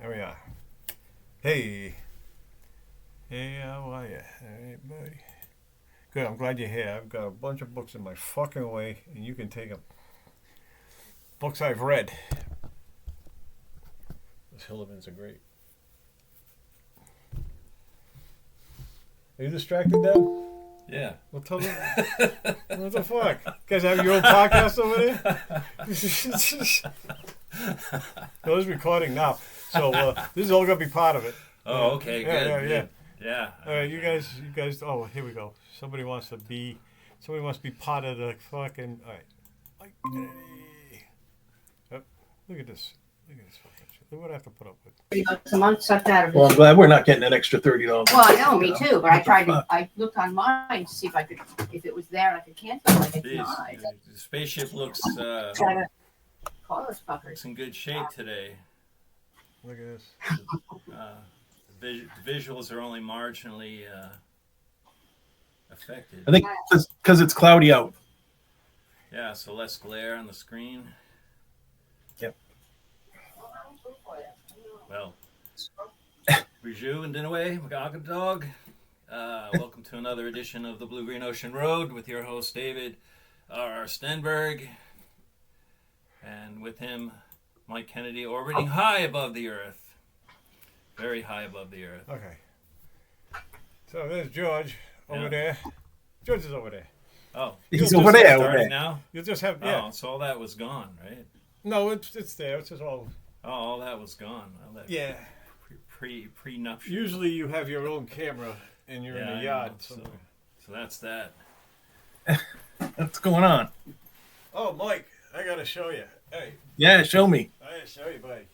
There we are. Hey. Hey, how are you? Hey, buddy. Good, I'm glad you're here. I've got a bunch of books in my fucking way, and you can take them. Books I've read. Those Hillevans are great. Are you distracted, Dad? Yeah. Well, tell me. What the fuck? You guys have your own podcast over there? No, it's recording now. So this is all going to be part of it. Oh, okay, good. Yeah. All right, you guys. Oh, here we go. Somebody wants to be part of the fucking. All right. Oh, look at this. Look fucking shit. Look what I have to put up with. A month sucked out of it. Well, I'm glad we're not getting an extra $30. Well, I know, me too. But I looked on mine to see if it was there and I could cancel it. Like it's Jeez, not. the spaceship looks Try to call those fuckers. in good shape today. Look at this. The visuals are only marginally affected. I think because it's cloudy out. Yeah, so less glare on the screen. Yep. Well, Bijou and Dinaway, Magaga Dog. Welcome to another edition of the Blue Green Ocean Road with your host David R. Stenberg, and with him Mike Kennedy, orbiting high above the Earth, very high above the Earth. Okay. So there's George over there. George is over there. Oh, He's over there. starting now. You'll just have yeah. Oh, so all that was gone, right? No, it's there. It's just all. Oh, all that was gone. All that Yeah. Pre-nuptial. Usually you have your own camera and you're in I the yard. know. somewhere. So that's that. What's going on? Oh, Mike, I gotta show you. Hey, Yeah, show me. I gotta show you, buddy.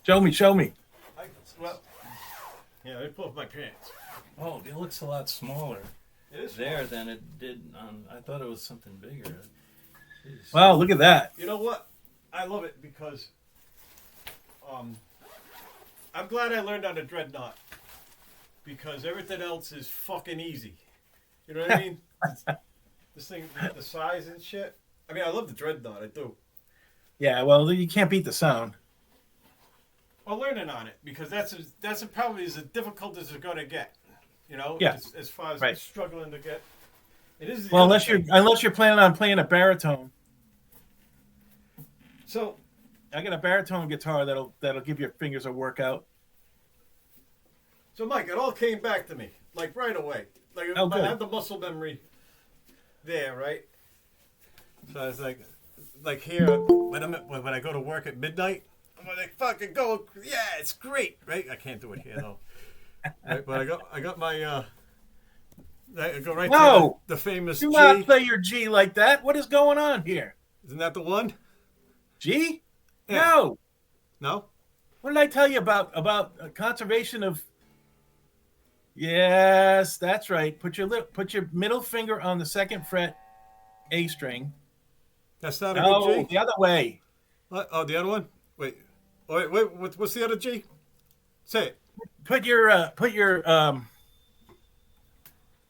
Show me. Well, yeah, let me pull up my pants. Oh, it looks a lot smaller It is there than it did on. I thought it was something bigger. Jeez. Wow, look at that. You know what? I love it because I'm glad I learned on a dreadnought because everything else is fucking easy. You know what I mean? This thing, the size and shit. I mean, I love the dreadnought. I do. Yeah, well, you can't beat the sound. Well, learning on it because that's probably as difficult as it's going to get. You know, Yeah. as far as Right. struggling to get. It is. Well, unless you're planning on playing a baritone. So I got a baritone guitar that'll give your fingers a workout. So, Mike, it all came back to me, like, right away. Like, Oh, I good. had the muscle memory there, right? So I was like here, when I go to work at midnight, I'm like, fucking go, yeah, it's great, right? I can't do it here, though. Right? But I got my, I go right No! to the famous Do G. not play your G like that. What is going on here? Isn't that the one? G? Yeah. No. No? What did I tell you about conservation of? Yes, that's right. Put your middle finger on the second fret, A string. That's not a No, good G? the other way. What? Oh, the other one? Wait. Oh, wait, what's the other G? Say it. Put your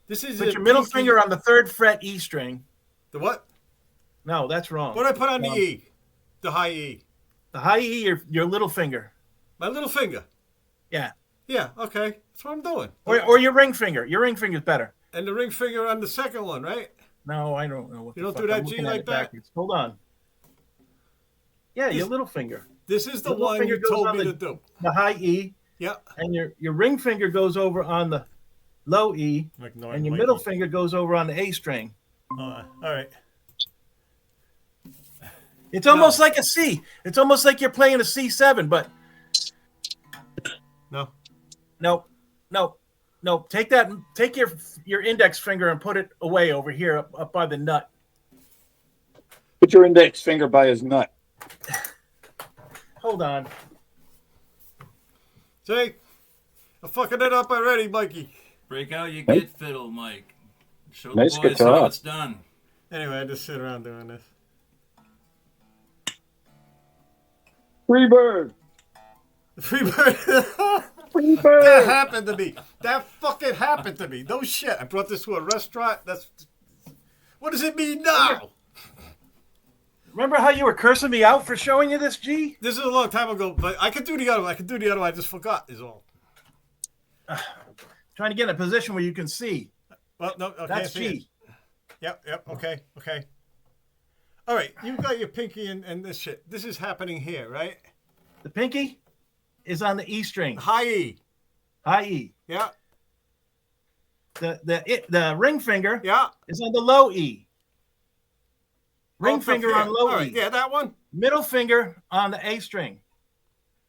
This is put your middle finger on the third fret E string. The what? No, that's wrong. What do I put on the E? The high E. The high E, your little finger. My little finger. Yeah. Yeah, okay. That's what I'm doing. Or your ring finger. Your ring finger's better. And the ring finger on the second one, right? No, I don't know. You don't do that G like that? Backwards. Hold on. Yeah, your little finger. This is the Little one finger you goes told on me the- to do. The high E. Yeah. And your ring finger goes over on the low E. And your middle finger goes over on the A string. All right. It's almost like a C. It's almost like you're playing a C7, but No. No. Take your index finger and put it away over here up by the nut. Put your index finger by his nut. Hold on. See? I'm fucking it up already, Mikey. Break out your git fiddle, Mike. Show Nice the boys guitar. how it's done. Anyway, I just sit around doing this. Freebird. Freebird. Freebird. That happened to me. That fucking happened to me. No shit. I brought this to a restaurant. What does it mean now? Remember how you were cursing me out for showing you this, G? This is a long time ago, but I could do the other one. I just forgot is all. Trying to get in a position where you can see. Well, no, okay. That's G. Yep, okay. All right, you've got your pinky and this shit. This is happening here, right? The pinky is on the E string. High E. High E. Yeah. The ring finger Yeah. is on the low E. Ring Oh, finger here. on low All right, E. yeah, that one. Middle finger on the A string.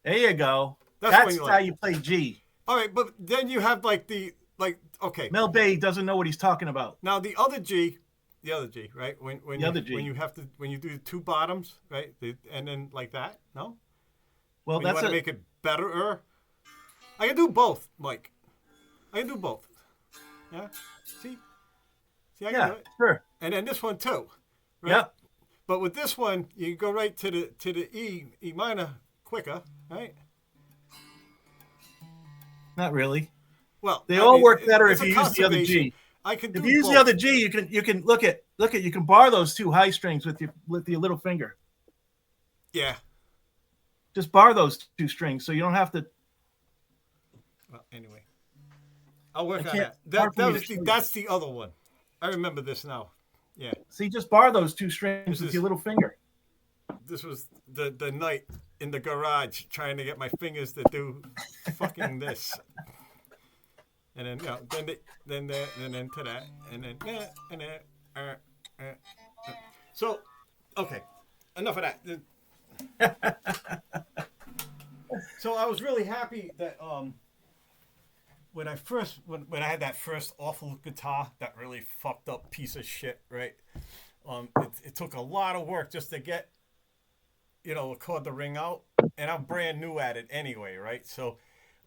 There you go. That's That's what you how like. you play G. All right, but then you have okay. Mel Bay doesn't know what he's talking about. Now the other G, right? When The other G. when you do the two bottoms, right? And then like that, no? Well, When you that's want to make it better. I can do both, Mike. I can do both. Yeah. See, I can do it. Sure. And then this one too, right? Yep. But with this one, you go right to the E minor quicker, right? Not really. Well, They all work better it's if a you use the other G. I can do If you use both. the other G, you can look at you can bar those two high strings with your little finger. Yeah. Just bar those two strings so you don't have to. Well, anyway, I'll work on can't- that. hard for me to show you. That's the other one. I remember this now. Yeah. See, just bar those two strings with your little finger. This was the night in the garage trying to get my fingers to do fucking this. And then then to that, and then So, okay, enough of that. So I was really happy that when I had that first awful guitar, that really fucked up piece of shit, right? It took a lot of work just to get, record the ring out, and I'm brand new at it anyway, right? So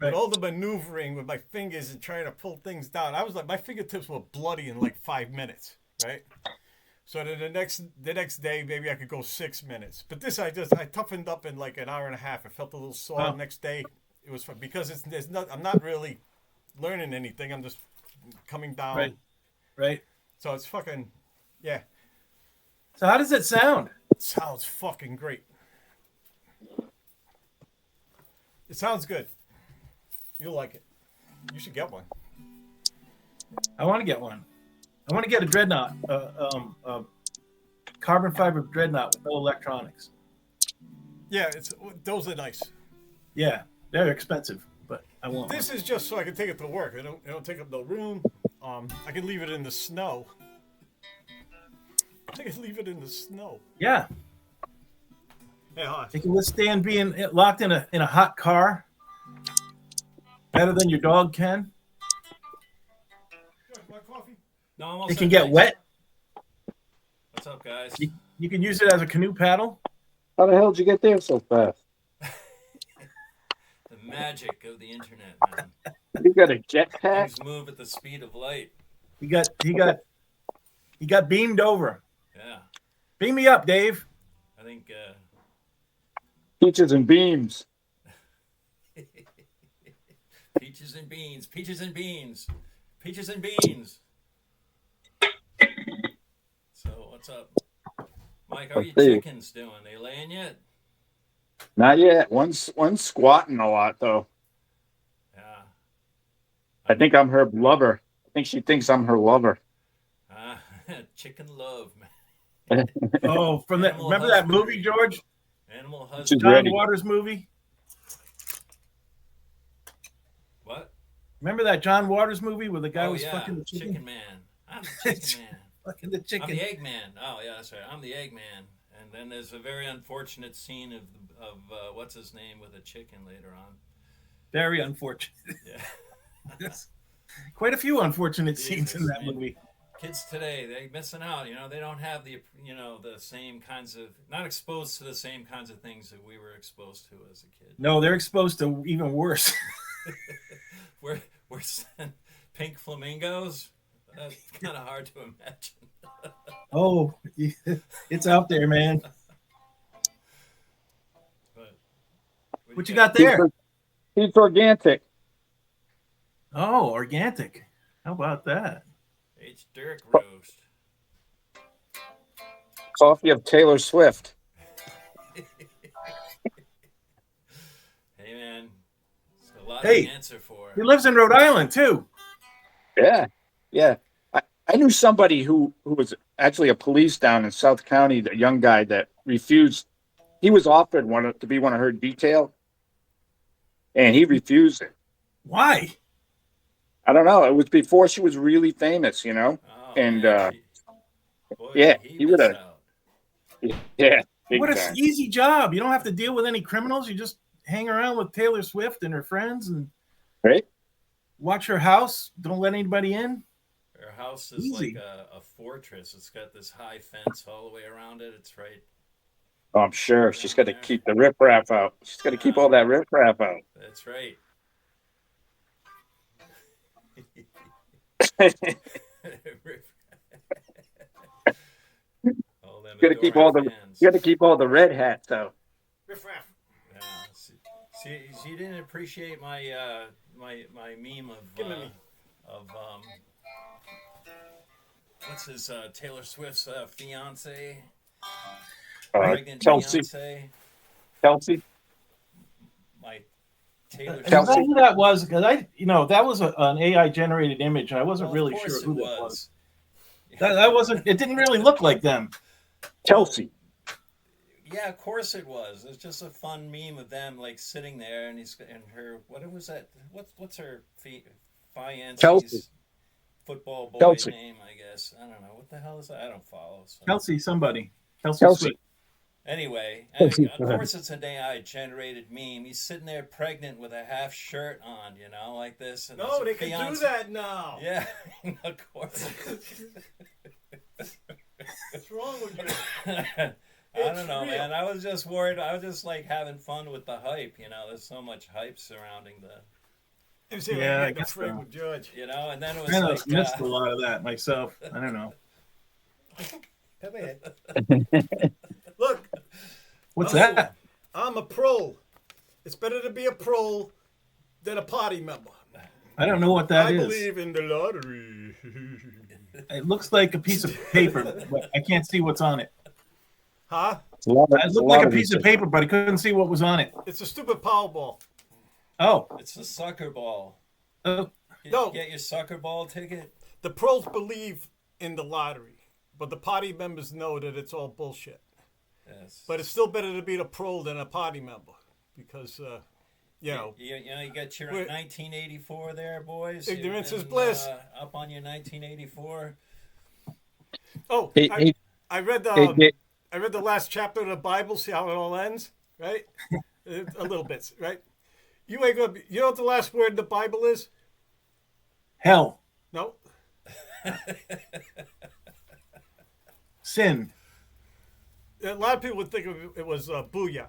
with all the maneuvering with my fingers and trying to pull things down, I was like, my fingertips were bloody in like 5 minutes, right? So then the next day, maybe I could go 6 minutes. But this, I toughened up in like an hour and a half. I felt a little sore. Wow. The next day, it was fun because I'm not really learning anything. I'm just coming down. Right. So it's fucking, yeah. So how does it sound? It sounds fucking great. It sounds good. You'll like it. You should get one. I want to get one. I want to get a dreadnought, carbon fiber dreadnought with no electronics. Yeah, those are nice. Yeah, they're expensive, but I want This is just so I can take it to work. It don't take up no room. I can leave it in the snow. I can leave it in the snow. Yeah, Hey, huh? it can withstand being locked in a hot car better than your dog can. My coffee? No, I'm almost It can get wet. What's up, guys? You can use it as a canoe paddle. How the hell did you get there so fast? The magic of the internet, man. You got a jetpack? Things move at the speed of light. He got beamed over. Yeah, Beam me up, Dave. I think Peaches and beams. peaches and beans, peaches and beans, peaches and beans. So what's up, Mike? How are your Let's see. chickens doing? They laying yet? Not yet. One's squatting a lot though. Yeah. I think I'm her lover. I think she thinks I'm her lover. Chicken love, man. Oh, from that. Animal Remember that husbandry. movie, George? Animal She's husband. John ready. Waters movie. What? Remember that John Waters movie where the guy Oh was yeah, fucking the chicken? man. I'm the chicken man. Fucking the I'm chicken. the egg man. Oh yeah, that's right. I'm the egg man. And then there's a very unfortunate scene of what's his name with a chicken later on. Very unfortunate. Yeah. There's quite a few unfortunate Jesus, scenes in that man. movie. Kids today, they're missing out. They don't have the same kinds of, not exposed to the same kinds of things that we were exposed to as a kid. No, they're exposed to even worse. We're sent pink flamingos. That's kind of hard to imagine. Oh, it's out there, man. But What you got there? It's organic. Oh, organic. How about that? H. Dirk roast. Coffee of Taylor Swift. Hey, man. It's a lot Hey. to answer for. He lives in Rhode Island too. Yeah, yeah. I knew somebody who was actually a police down in South County, the young guy that refused. He was offered to be one of her detail, and he refused it. Why? I don't know. It was before she was really famous, you know. Oh, And man. Boy, yeah, he he would missed have. out. Yeah, big What time. an easy job. You don't have to deal with any criminals. You just hang around with Taylor Swift and her friends and Right? watch her house. Don't let anybody in. Her house is Easy. like a fortress. It's got this high fence all the way around it. It's right. Oh, I'm sure she's got to keep the riffraff out. She's got to keep all that riffraff out. That's right. All them Got to keep all adoring the. fans. You got to keep all the red hats out. Riff-raff. Yeah. See, you didn't appreciate my my meme Give me. of what's his Taylor Swift's fiance, pregnant Kelsey. fiance. Kelsey. My Taylor Is that Kelsey. who that was? Because that was an AI generated image. I wasn't Well, really of sure course who it that was. was. That wasn't. It didn't really look like them. Kelsey. Yeah, of course it was. It's just a fun meme of them like sitting there, and he's and her. What was that? What's her fiance's Kelsey. football boy Kelsey. name? I guess I don't know. What the hell is that? I don't follow. So. Kelsey, somebody. Kelsey Kelsey. Swift. Anyway, Kelsey. of course it's an AI generated meme. He's sitting there pregnant with a half shirt on, you know, like this. And No, his they can do fiance- that now. Yeah, of course. What's wrong with you? I don't know, real. man. I was just worried. I was just like having fun with the hype. You know, there's so much hype surrounding Yeah, I I guess afraid so. with Judge. you know, and then it was I like, missed a lot of that myself. I don't know. Come ahead. Look, What's Oh. that? I'm a pro. It's better to be a pro than a party member. I don't know what that I is. believe in the lottery. It looks like a piece of paper, but I can't see what's on it. Huh? It looked like a piece of paper, but I couldn't see what was on it. It's a stupid Powerball. Oh, it's a soccer ball. oh, No. Get your soccer ball ticket. The pros believe in the lottery, but the party members know that it's all bullshit. Yes. But it's still better to be a pro than a party member because, you know. You got your Wait. 1984 there, boys. Ignorance You've is been, bliss. Up on your 1984. Oh, Hey, I read hey. I read the last chapter of the Bible. See how it all ends, right? A little bit, right? You ain't gonna. You know what the last word in the Bible is? hell, No. sin. A lot of people would think it was booyah.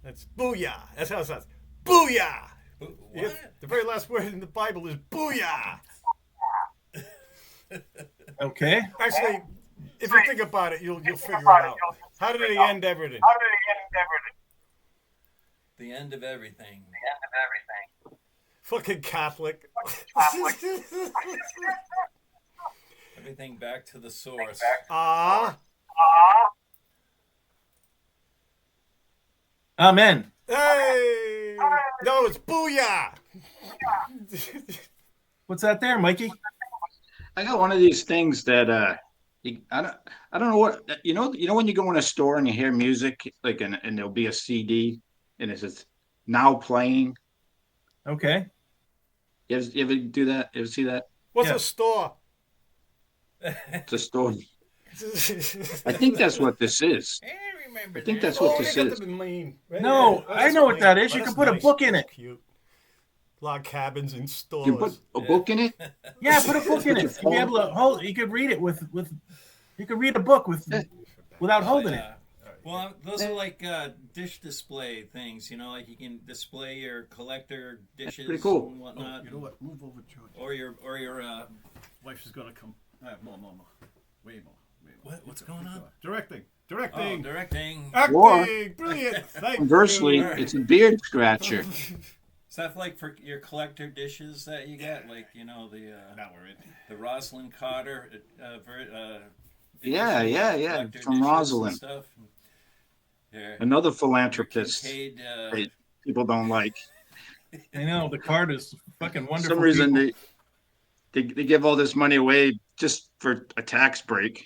That's booyah. That's how it sounds. Booyah. What? Yeah, the very last word in the Bible is booyah. Okay. Actually, if you think about it, you'll figure it out. How did they end everything? The end of everything. Fucking Catholic. Everything back to the source. Ah. Amen. Hey. No, it's booyah. What's that there, Mikey? I got one of these things that I don't know what you know when you go in a store and you hear music like and there'll be a CD and it says now playing. Okay. You ever do that? You ever see that? What's Yeah. a store? It's a store. I think that's what this is. I remember I think that. that's what Oh, this they got is. the mean. Right? No, Yeah. Oh, I that's know what clean. that is. You that's can put a book in That's it. Cute. Log cabins in stores. You put a book in it. Yeah, put a book in Put it. your You'll be able to hold. You could read it with. You could read a book without holding it. Yeah. Well, those are like dish display things, you know, like you can display your collector dishes pretty cool. and whatnot, You know what? Move over, George. or your Wife is gonna come. More. Way more. what's going on? Directing. Oh, directing. Acting. Or- Brilliant. Thank Conversely, you. it's a beard scratcher. Stuff like for your collector dishes that you get, like you know the Now we're in. the Rosalind Carter Yeah, collect their from dishes and Rosalind. stuff. Here, Another your philanthropist Kincaid, that people don't like. I know the card is fucking For wonderful. some reason, people. they give all this money away just for a tax break.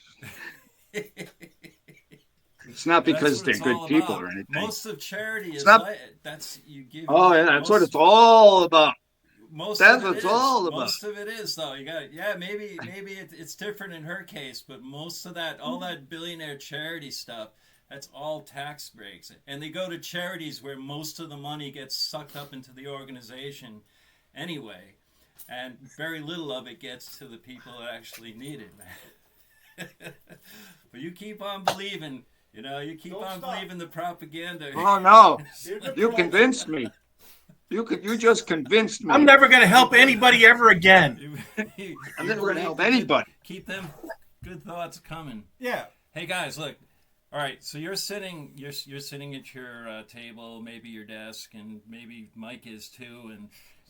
It's not That's because what they're it's good all people about. or anything. Most of charity It's is not. like that's you give. Oh yeah, that's what most it's all about. most That's of it what it's is. all about. Most of it is though. You got maybe it's different in her case, but most of that all that billionaire charity stuff. That's all tax breaks, and they go to charities where most of the money gets sucked up into the organization, anyway, and very little of it gets to the people that actually need it, man. But you keep on believing, you keep Don't on stop. believing the propaganda. Oh no, Here's the you prize. convinced me. You just convinced me. I'm never gonna help anybody ever again. I'm never gonna help anybody. Keep them good thoughts coming. Yeah. Hey guys, look. All right, so you're sitting at your table, maybe your desk, and maybe Mike is too,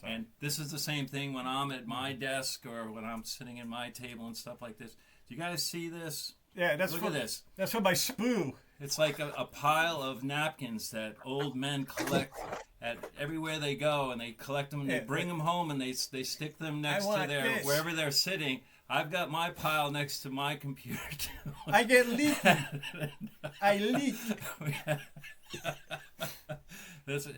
and this is the same thing when I'm at my desk or when I'm sitting at my table and stuff like this. Do you guys see this? Yeah, Look at this. That's for my spoo. It's like a pile of napkins that old men collect at everywhere they go, and they collect them and they bring them home and they stick them next to their wherever they're sitting. I've got my pile next to my computer too. I get leaky. I leak.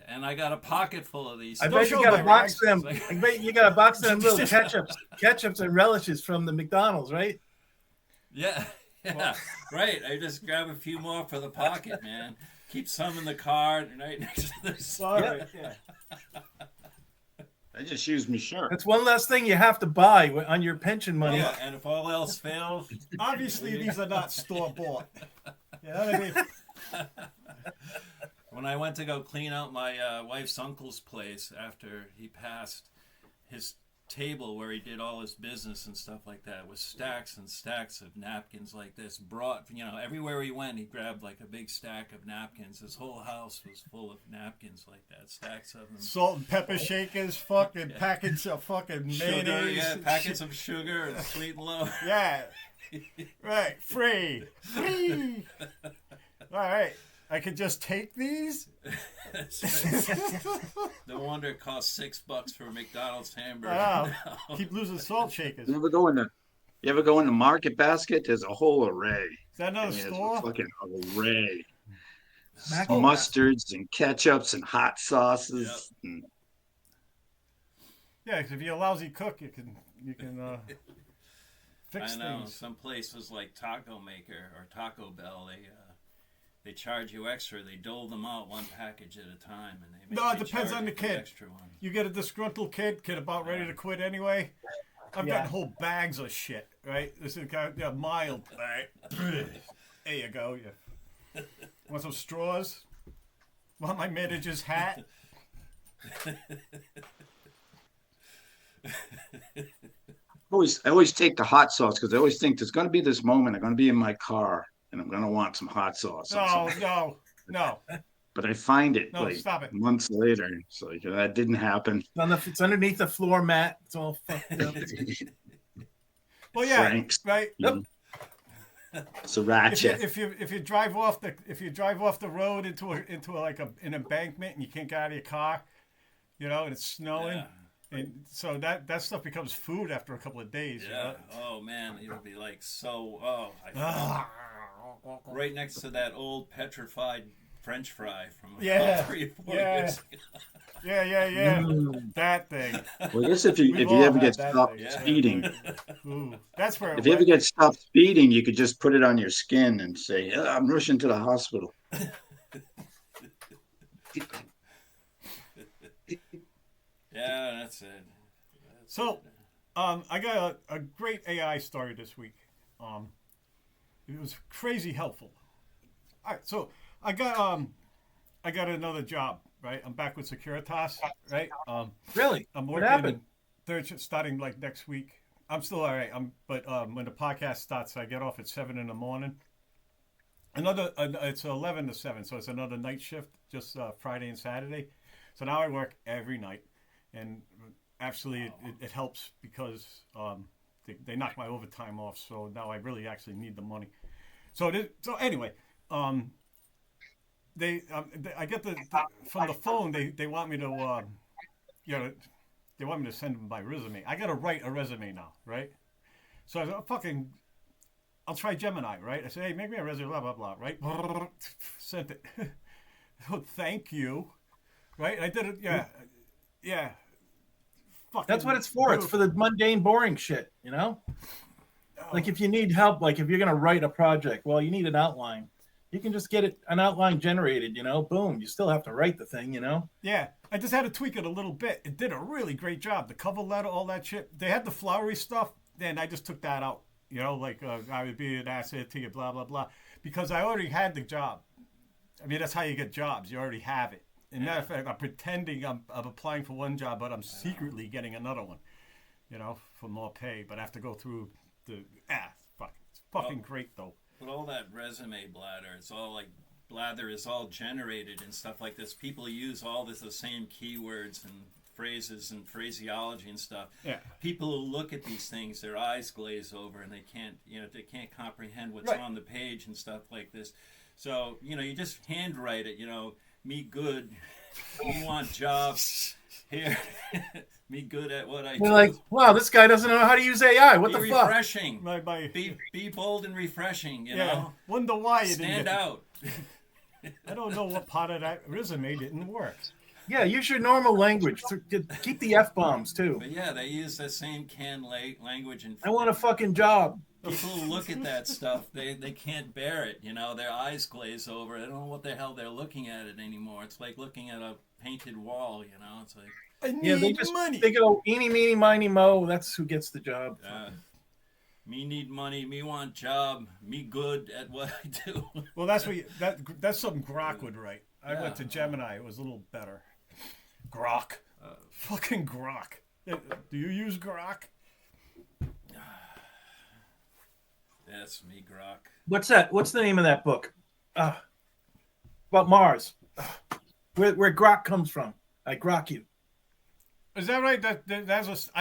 And I got a pocket full of these. I Don't bet show you got my a box rags. them. I bet you got a box of them little ketchups and relishes from the McDonald's, right? Yeah, right. I just grab a few more for the pocket, man. Keep some in the car right next to the Sorry. Yeah. I just used my shirt. That's one less thing you have to buy on your pension money. Yeah, and if all else fails, Obviously, these are not store bought. You know what I mean? when I went to go clean out my wife's uncle's place after he passed, his table where he did all his business and stuff like that was stacks and stacks of napkins like this. Brought, everywhere he went, he grabbed like a big stack of napkins. His whole house was full of napkins like that, stacks of them. Salt and pepper shakers, fucking packets of fucking Sugar, mayonnaise. yeah, packets of sugar and sweet and low. Yeah. Right. Free. All right. I could just take these? No wonder it costs $6 for a McDonald's hamburger. Wow. Keep losing salt shakers. You ever go in the Market Basket? There's a whole array. Is that another There's store? a fucking array. Mac- Mustards and ketchups and hot sauces. And Yeah, because if you're a lousy cook, you can fix I know things. some places like Taco Maker or Taco Bell, they charge you extra. They dole them out one package at a time, and they make No, it you depends charge on the you for kid. extra one. You get a disgruntled kid about ready to quit anyway. I've Yeah. gotten whole bags of shit, right? This is kind of mild. Right? There you go. Yeah. Want some straws? Want my manager's hat? I always take the hot sauce because I always think there's going to be this moment. I'm going to be in my car and I'm going to want some hot sauce. No. But I find it No, like stop it. months later. It's like that didn't happen. It's underneath the floor mat. It's all fucked up. Well, yeah, Frank's. right. Yep. Sriracha. If you drive off the road into an embankment and you can't get out of your car, and it's snowing, Yeah. and so that stuff becomes food after a couple of days. Yeah. Oh man, it would be like so. Oh, right next to that old petrified French fry from Yeah. 3 or 4 Yeah. years ago. Yeah. That thing. Well, I guess if you We've all ever had get that stopped thing. Yeah. speeding, Ooh, that's where. if you ever get stopped speeding, you could just put it on your skin and say, I'm rushing to the hospital. Yeah, that's it. So, I got a great AI story this week. It was crazy helpful. All right, so I got another job. Right, I'm back with Securitas. Right, Really? I'm What working happened? third shift starting like next week. I'm still all right. But when the podcast starts, I get off at 7 in the morning. It's 11 to 7, so it's another night shift, just Friday and Saturday. So now I work every night, and actually it helps because they knock my overtime off. So now I really actually need the money. So anyway, I get from the phone. They want me to, they want me to send them my resume. I got to write a resume now, right? So I'll try Gemini, right? I say, hey, make me a resume, blah blah blah, right? Sent it. Oh, thank you, right? I did it. Yeah. Fucking That's what it's for. Beautiful. It's for the mundane, boring shit, you know? Like if you need help, like if you're going to write a project, well, you need an outline. You can just get an outline generated, you know? Boom. You still have to write the thing, you know? Yeah. I just had to tweak it a little bit. It did a really great job. The cover letter, all that shit. They had the flowery stuff. Then I just took that out. You know, like I would be an asset to you, blah, blah, blah. Because I already had the job. I mean, that's how you get jobs. You already have it. And matter of fact, I'm pretending I'm applying for one job, but I'm secretly getting another one, you know, for more pay. But I have to go through it's fucking great, though. But all that resume blather is all generated and stuff like this. People use all the same keywords and phrases and phraseology and stuff. Yeah. People who look at these things, their eyes glaze over and they can't comprehend what's on the page and stuff like this. So, you just handwrite it, me good, me want jobs, here, me good at what I do. You're like, wow, this guy doesn't know how to use AI. What the fuck? Refreshing. Be bold and refreshing, you know? Wonder why you Stand out. I don't know what part of that resume didn't work. Yeah, use your normal language. Keep the F-bombs, too. But yeah, they use the same canned language. And I want a fucking job. People who look at that stuff, they can't bear it. Their eyes glaze over. They don't know what the hell they're looking at it anymore. It's like looking at a painted wall, It's like... I need money. They go, eeny, meeny, miny, mo. That's who gets the job. Me need money. Me want job. Me good at what I do. Well, that's something Grok would write. I went to Gemini. It was a little better. Grok. Fucking Grok. Do you use Grok? That's me, Grok. What's that? What's the name of that book? About Mars. Where Grok comes from. I grok you. Is that right? I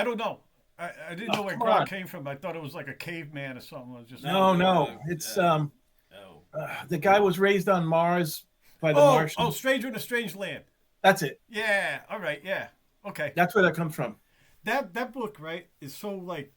don't know. I didn't know where Grok came from. I thought it was like a caveman or something. It was just no. It's the guy was raised on Mars by the Martians. Oh, Stranger in a Strange Land. That's it. Yeah. All right. Yeah. Okay. That's where that comes from. That book, right, is so like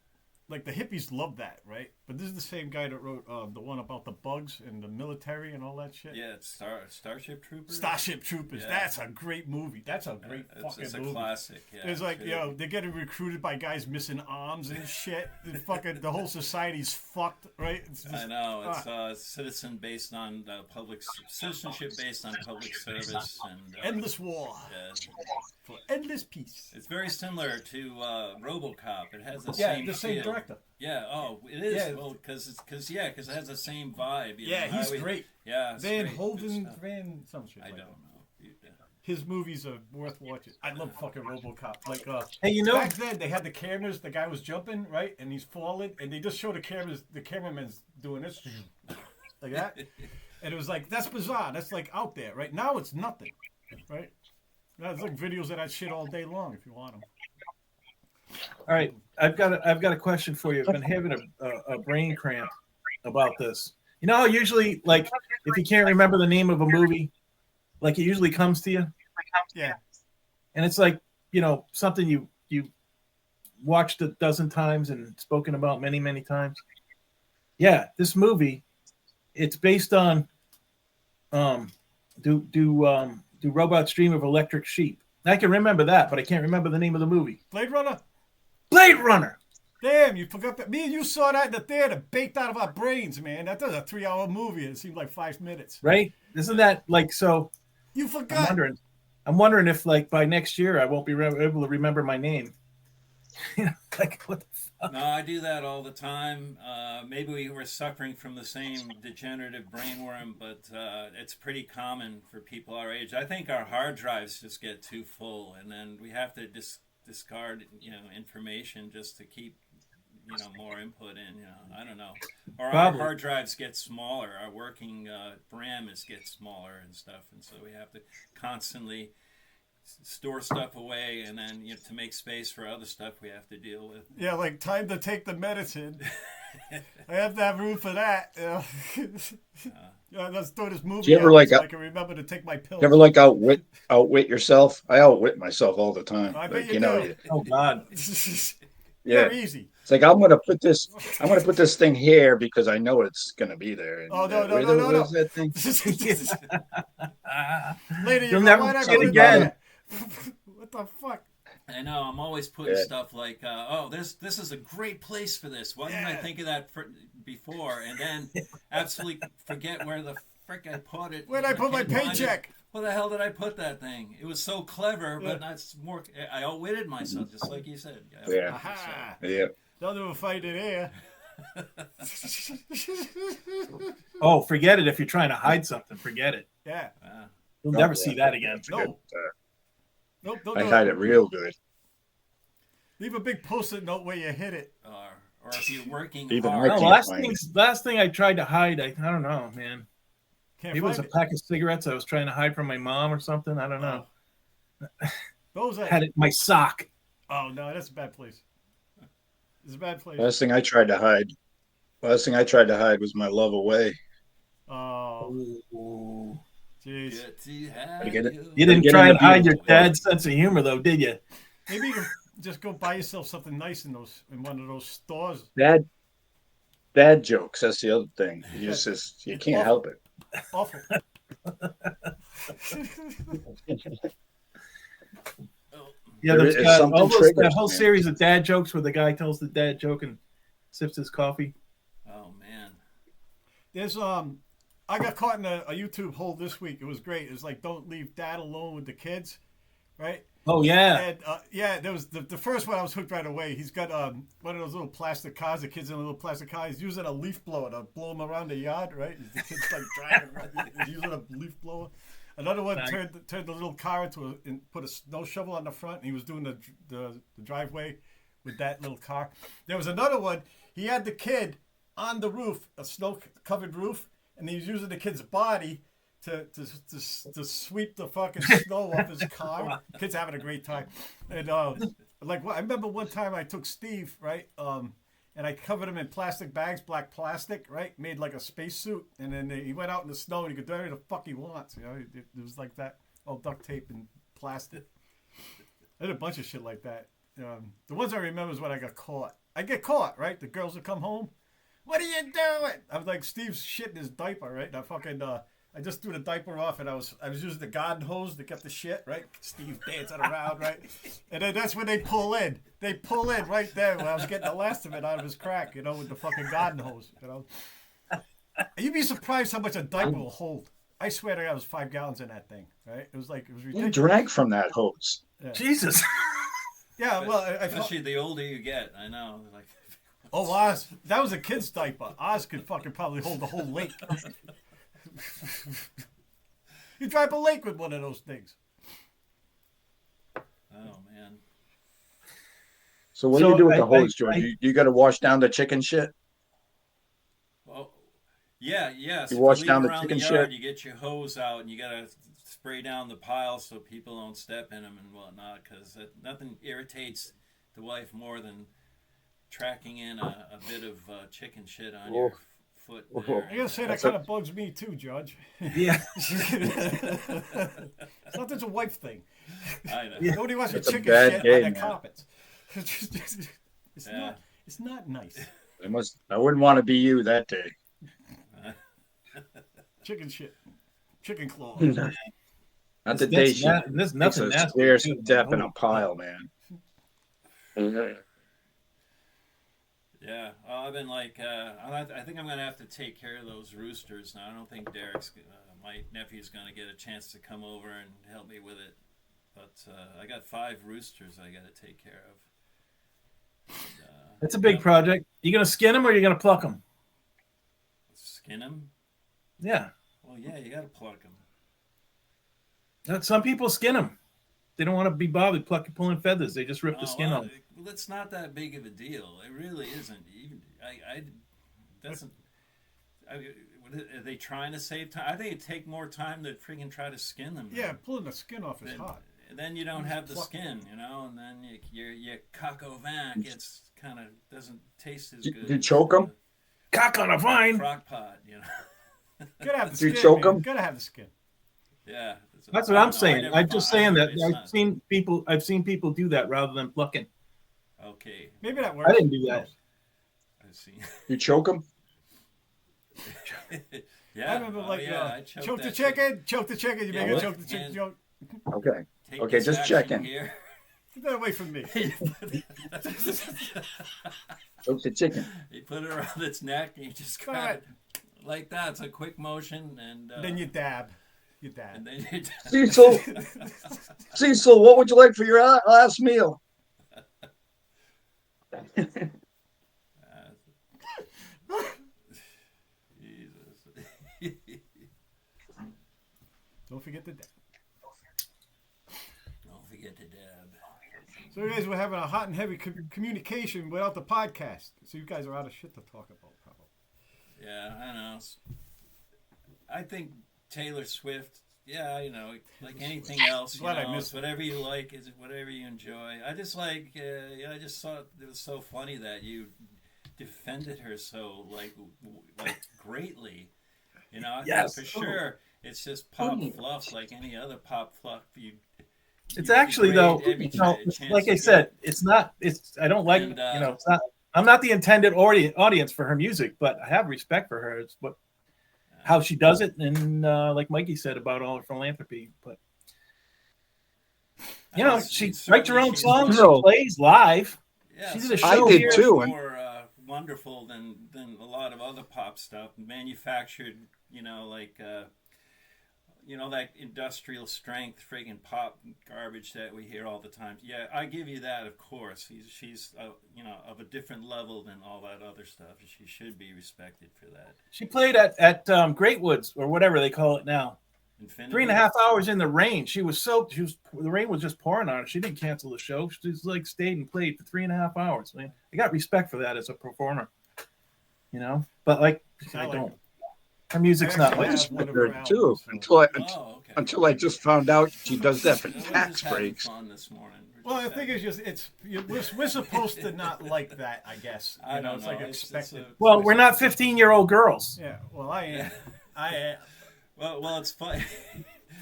the hippies love that, right? But this is the same guy that wrote the one about the bugs and the military and all that shit. Yeah, it's Starship Troopers. Starship Troopers. Yeah. That's a great movie. That's a great fucking movie. It's a classic. Yeah, it's like they're getting recruited by guys missing arms and shit. The whole society's fucked, right? I know. It's citizenship based on public service and endless war for endless peace. It's very similar to RoboCop. It has the same director. Yeah. Oh, it is. Yeah. Well, because it has the same vibe. He's great. Yeah. Van some shit. I like don't know. His movies are worth watching. I love fucking RoboCop. Like, hey, back then they had the cameras. The guy was jumping right, and he's falling, and they just show the cameras. The cameraman's doing this, like that, and it was like that's bizarre. That's like out there, right? Now it's nothing, right? Now it's like videos of that shit all day long if you want them. All right, I've got a question for you. I've been having a brain cramp about this. You know how usually, like, if you can't remember the name of a movie, like it usually comes to you. Yeah. And it's like, something you watched a dozen times and spoken about many, many times. Yeah, this movie, it's based on do robots dream of electric sheep? I can remember that, but I can't remember the name of the movie. Blade Runner. Damn, you forgot that. Me and you saw that in the theater, baked out of our brains, man. That was a 3-hour movie. It seemed like 5 minutes. Right? Isn't that like so? You forgot. I'm wondering if, like, by next year I won't be able to remember my name. Like, what the fuck? No, I do that all the time. Maybe we were suffering from the same degenerative brainworm, but it's pretty common for people our age. I think our hard drives just get too full, and then we have to discard, information just to keep, more input in. I don't know. Or Probably. Our hard drives get smaller. Our working RAM gets smaller and stuff, and so we have to constantly store stuff away, and then to make space for other stuff we have to deal with. Yeah, like time to take the medicine. I have to have room for that. Yeah, let's throw this movie you ever out like so I can remember to take my pills. You ever like outwit yourself? I outwit myself all the time. I bet Like, you do. Oh God. Yeah. You're easy. It's like I'm gonna put this thing here because I know it's gonna be there. And, Oh, no. where's that thing? Later, you You'll go, never why'd I see it put it again. there? What the fuck? I know. I'm always putting Yeah. stuff like, "Oh, this is a great place for this. Why didn't I think of that before?" And then absolutely forget where the frick I put it. Where'd I put my can't find it. paycheck? Where the hell did I put that thing? It was so clever, but that's more. I outwitted myself, just like you said. Yeah. Aha. Yeah. Don't ever fight in here. Oh, forget it. If you're trying to hide something, forget it. Yeah. You'll never see that again. No. Nope, don't I do hide it. it real good. Leave a big post-it note where you hit it. Or if you're working Even hard. I No, can't last thing I tried to hide, I don't know, man. Can't Maybe it was a find it. pack of cigarettes I was trying to hide from my mom or something. I don't know. Those are. Had it in my sock. Oh no, that's a bad place. It's a bad place. Last thing I tried to hide was my love away. Oh, Ooh. jeez. Good to have I get it. you. You didn't Get try in and the hide your beautiful dad's sense of humor, though, did you? Maybe you can just go buy yourself something nice in one of those stores. Dad jokes. That's the other thing. You It's can't awful. help it. Awful. Yeah, There there's is got something all that triggers, whole man. series of dad jokes where the guy tells the dad joke and sips his coffee. Oh man. There's I got caught in a YouTube hole this week. It was great. It was like, don't leave dad alone with the kids, right? Oh yeah, And yeah, there was the first one. I was hooked right away. He's got one of those little plastic cars. The kids in a little plastic car. He's using a leaf blower to blow them around the yard, right? The kids like driving around. He's using a leaf blower. Another one turned the little car and put a snow shovel on the front. And he was doing the driveway with that little car. There was another one. He had the kid on the roof, a snow covered roof, and he was using the kid's body to sweep the fucking snow off his car. Kid's having a great time. And like I remember one time I took Steve, right? And I covered him in plastic bags, black plastic, right? Made like a spacesuit, and then he went out in the snow and he could do whatever the fuck he wants. You know, it was like that, all duct tape and plastic. I did a bunch of shit like that. The ones I remember is when I got caught. I get caught, right? The girls would come home. What are you doing? I was like, Steve's shitting his diaper, right? And I fucking I just threw the diaper off, and I was using the garden hose to get the shit, right? Steve dancing around, right? And then that's when they pull in. They pull in right there when I was getting the last of it out of his crack, you know, with the fucking garden hose, you know. And you'd be surprised how much a diaper will hold. I swear to God, it was 5 gallons in that thing, right? It was ridiculous. You drank from that hose. Yeah. Jesus. Yeah, well, Especially the older you get, I know. Like, oh, Oz, that was a kid's diaper. Oz could fucking probably hold the whole lake. You drive a lake with one of those things. oh man. So what do you do with the I- hose, George? You got to wash down the chicken shit. Well, yeah. You If wash leave down the around chicken yard, shit? you get your hose out and you gotta spray down the pile so people don't step in them and whatnot. Because nothing irritates the wife more than tracking in a bit of chicken shit on your foot. There. I gotta say, that That's kind of bugs me too, Judge. Yeah. It's not just a wife thing. I know. Yeah. Nobody wants your That's a chicken bad shit day, on their man. carpets. It's Yeah. not. It's not nice. I wouldn't want to be you that day. Chicken shit. Chicken claw. Not the day she There's takes nothing a nasty. square too. step in Oh, a pile, man. Yeah, I've been like, I think I'm gonna have to take care of those roosters now. I don't think Derek's, my nephew's gonna get a chance to come over and help me with it. But I got 5 roosters I got to take care of. And, That's a big project. You gonna skin them or you gonna pluck them? skin them? Yeah. Well, yeah, you got to pluck them. Some people skin them. They don't want to be bothered pulling feathers. They just rip the skin off. Well, it's not that big of a deal. It really isn't. Even are they trying to save time? I think it'd take more time to freaking try to skin them. Yeah, pulling the skin off is hot. Then you don't have the pluck skin, you know, and then your coq au vin gets kind of doesn't taste as good. You choke 'em? Cock on a vine. crock pot, you know. Gotta have the Do you skin, choke man. 'em? Gotta have the skin. Yeah. That's I what I'm don't know, I saying. never I'm just found- I saying that never really saw- I've seen people do that rather than plucking. Okay, Maybe that works. I didn't do that. I've seen. You choke them? Yeah, I remember oh, like yeah, I choked choke the that shit. chicken, choke the chicken. You Yeah, make a what? choke the chicken And- joke. Okay. Take Okay, this just action checking. Here. Get that away from me. Choke the chicken. You put it around its neck and you just All grab right. it like that. It's a quick motion, and Then you dab. You dab. and then you Cecil, Cecil, what would you like for your last meal? Jesus. Don't forget the dab. Don't forget to dab. So you guys were having a hot and heavy communication without the podcast. So you guys are out of shit to talk about, probably. Yeah, I know. I think Taylor Swift. Yeah, you know, like anything else, you Glad I know, missed it's whatever you like is whatever you enjoy. I just like, I just thought it was so funny that you defended her so like greatly. You know, I Yes. think for sure it's just pop fluff like any other pop fluff. It's actually though, like I said, it's not. It's I don't like And, you know. It's not. I'm not the intended audience for her music, but I have respect for her. It's what how she does it, and like Mikey said about all her philanthropy. But you know, she writes her own songs. She plays live. Yeah, She did a so show I did here. too. More wonderful than a lot of other pop stuff, manufactured. You know, like you know, that industrial strength friggin' pop garbage that we hear all the time. Yeah, I give you that. Of course, she's you know, of a different level than all that other stuff. She should be respected for that. She played at Great Woods or whatever they call it now. Infinity. 3.5 hours in the rain. The rain was just pouring on her. She didn't cancel the show. She just like stayed and played for 3.5 hours. Man, I got respect for that as a performer, you know. But like, I don't. Her music's not actually like. have one of Her her too. albums, Okay. Until I just found out she does that for We're tax just having breaks. fun this morning. Well, the thing is, just we're supposed to not like that, I guess. I You know, don't it's know. like It's expected. Well, we're not 15-year-old girls. Yeah. Well, I am. I am. Well, it's fun.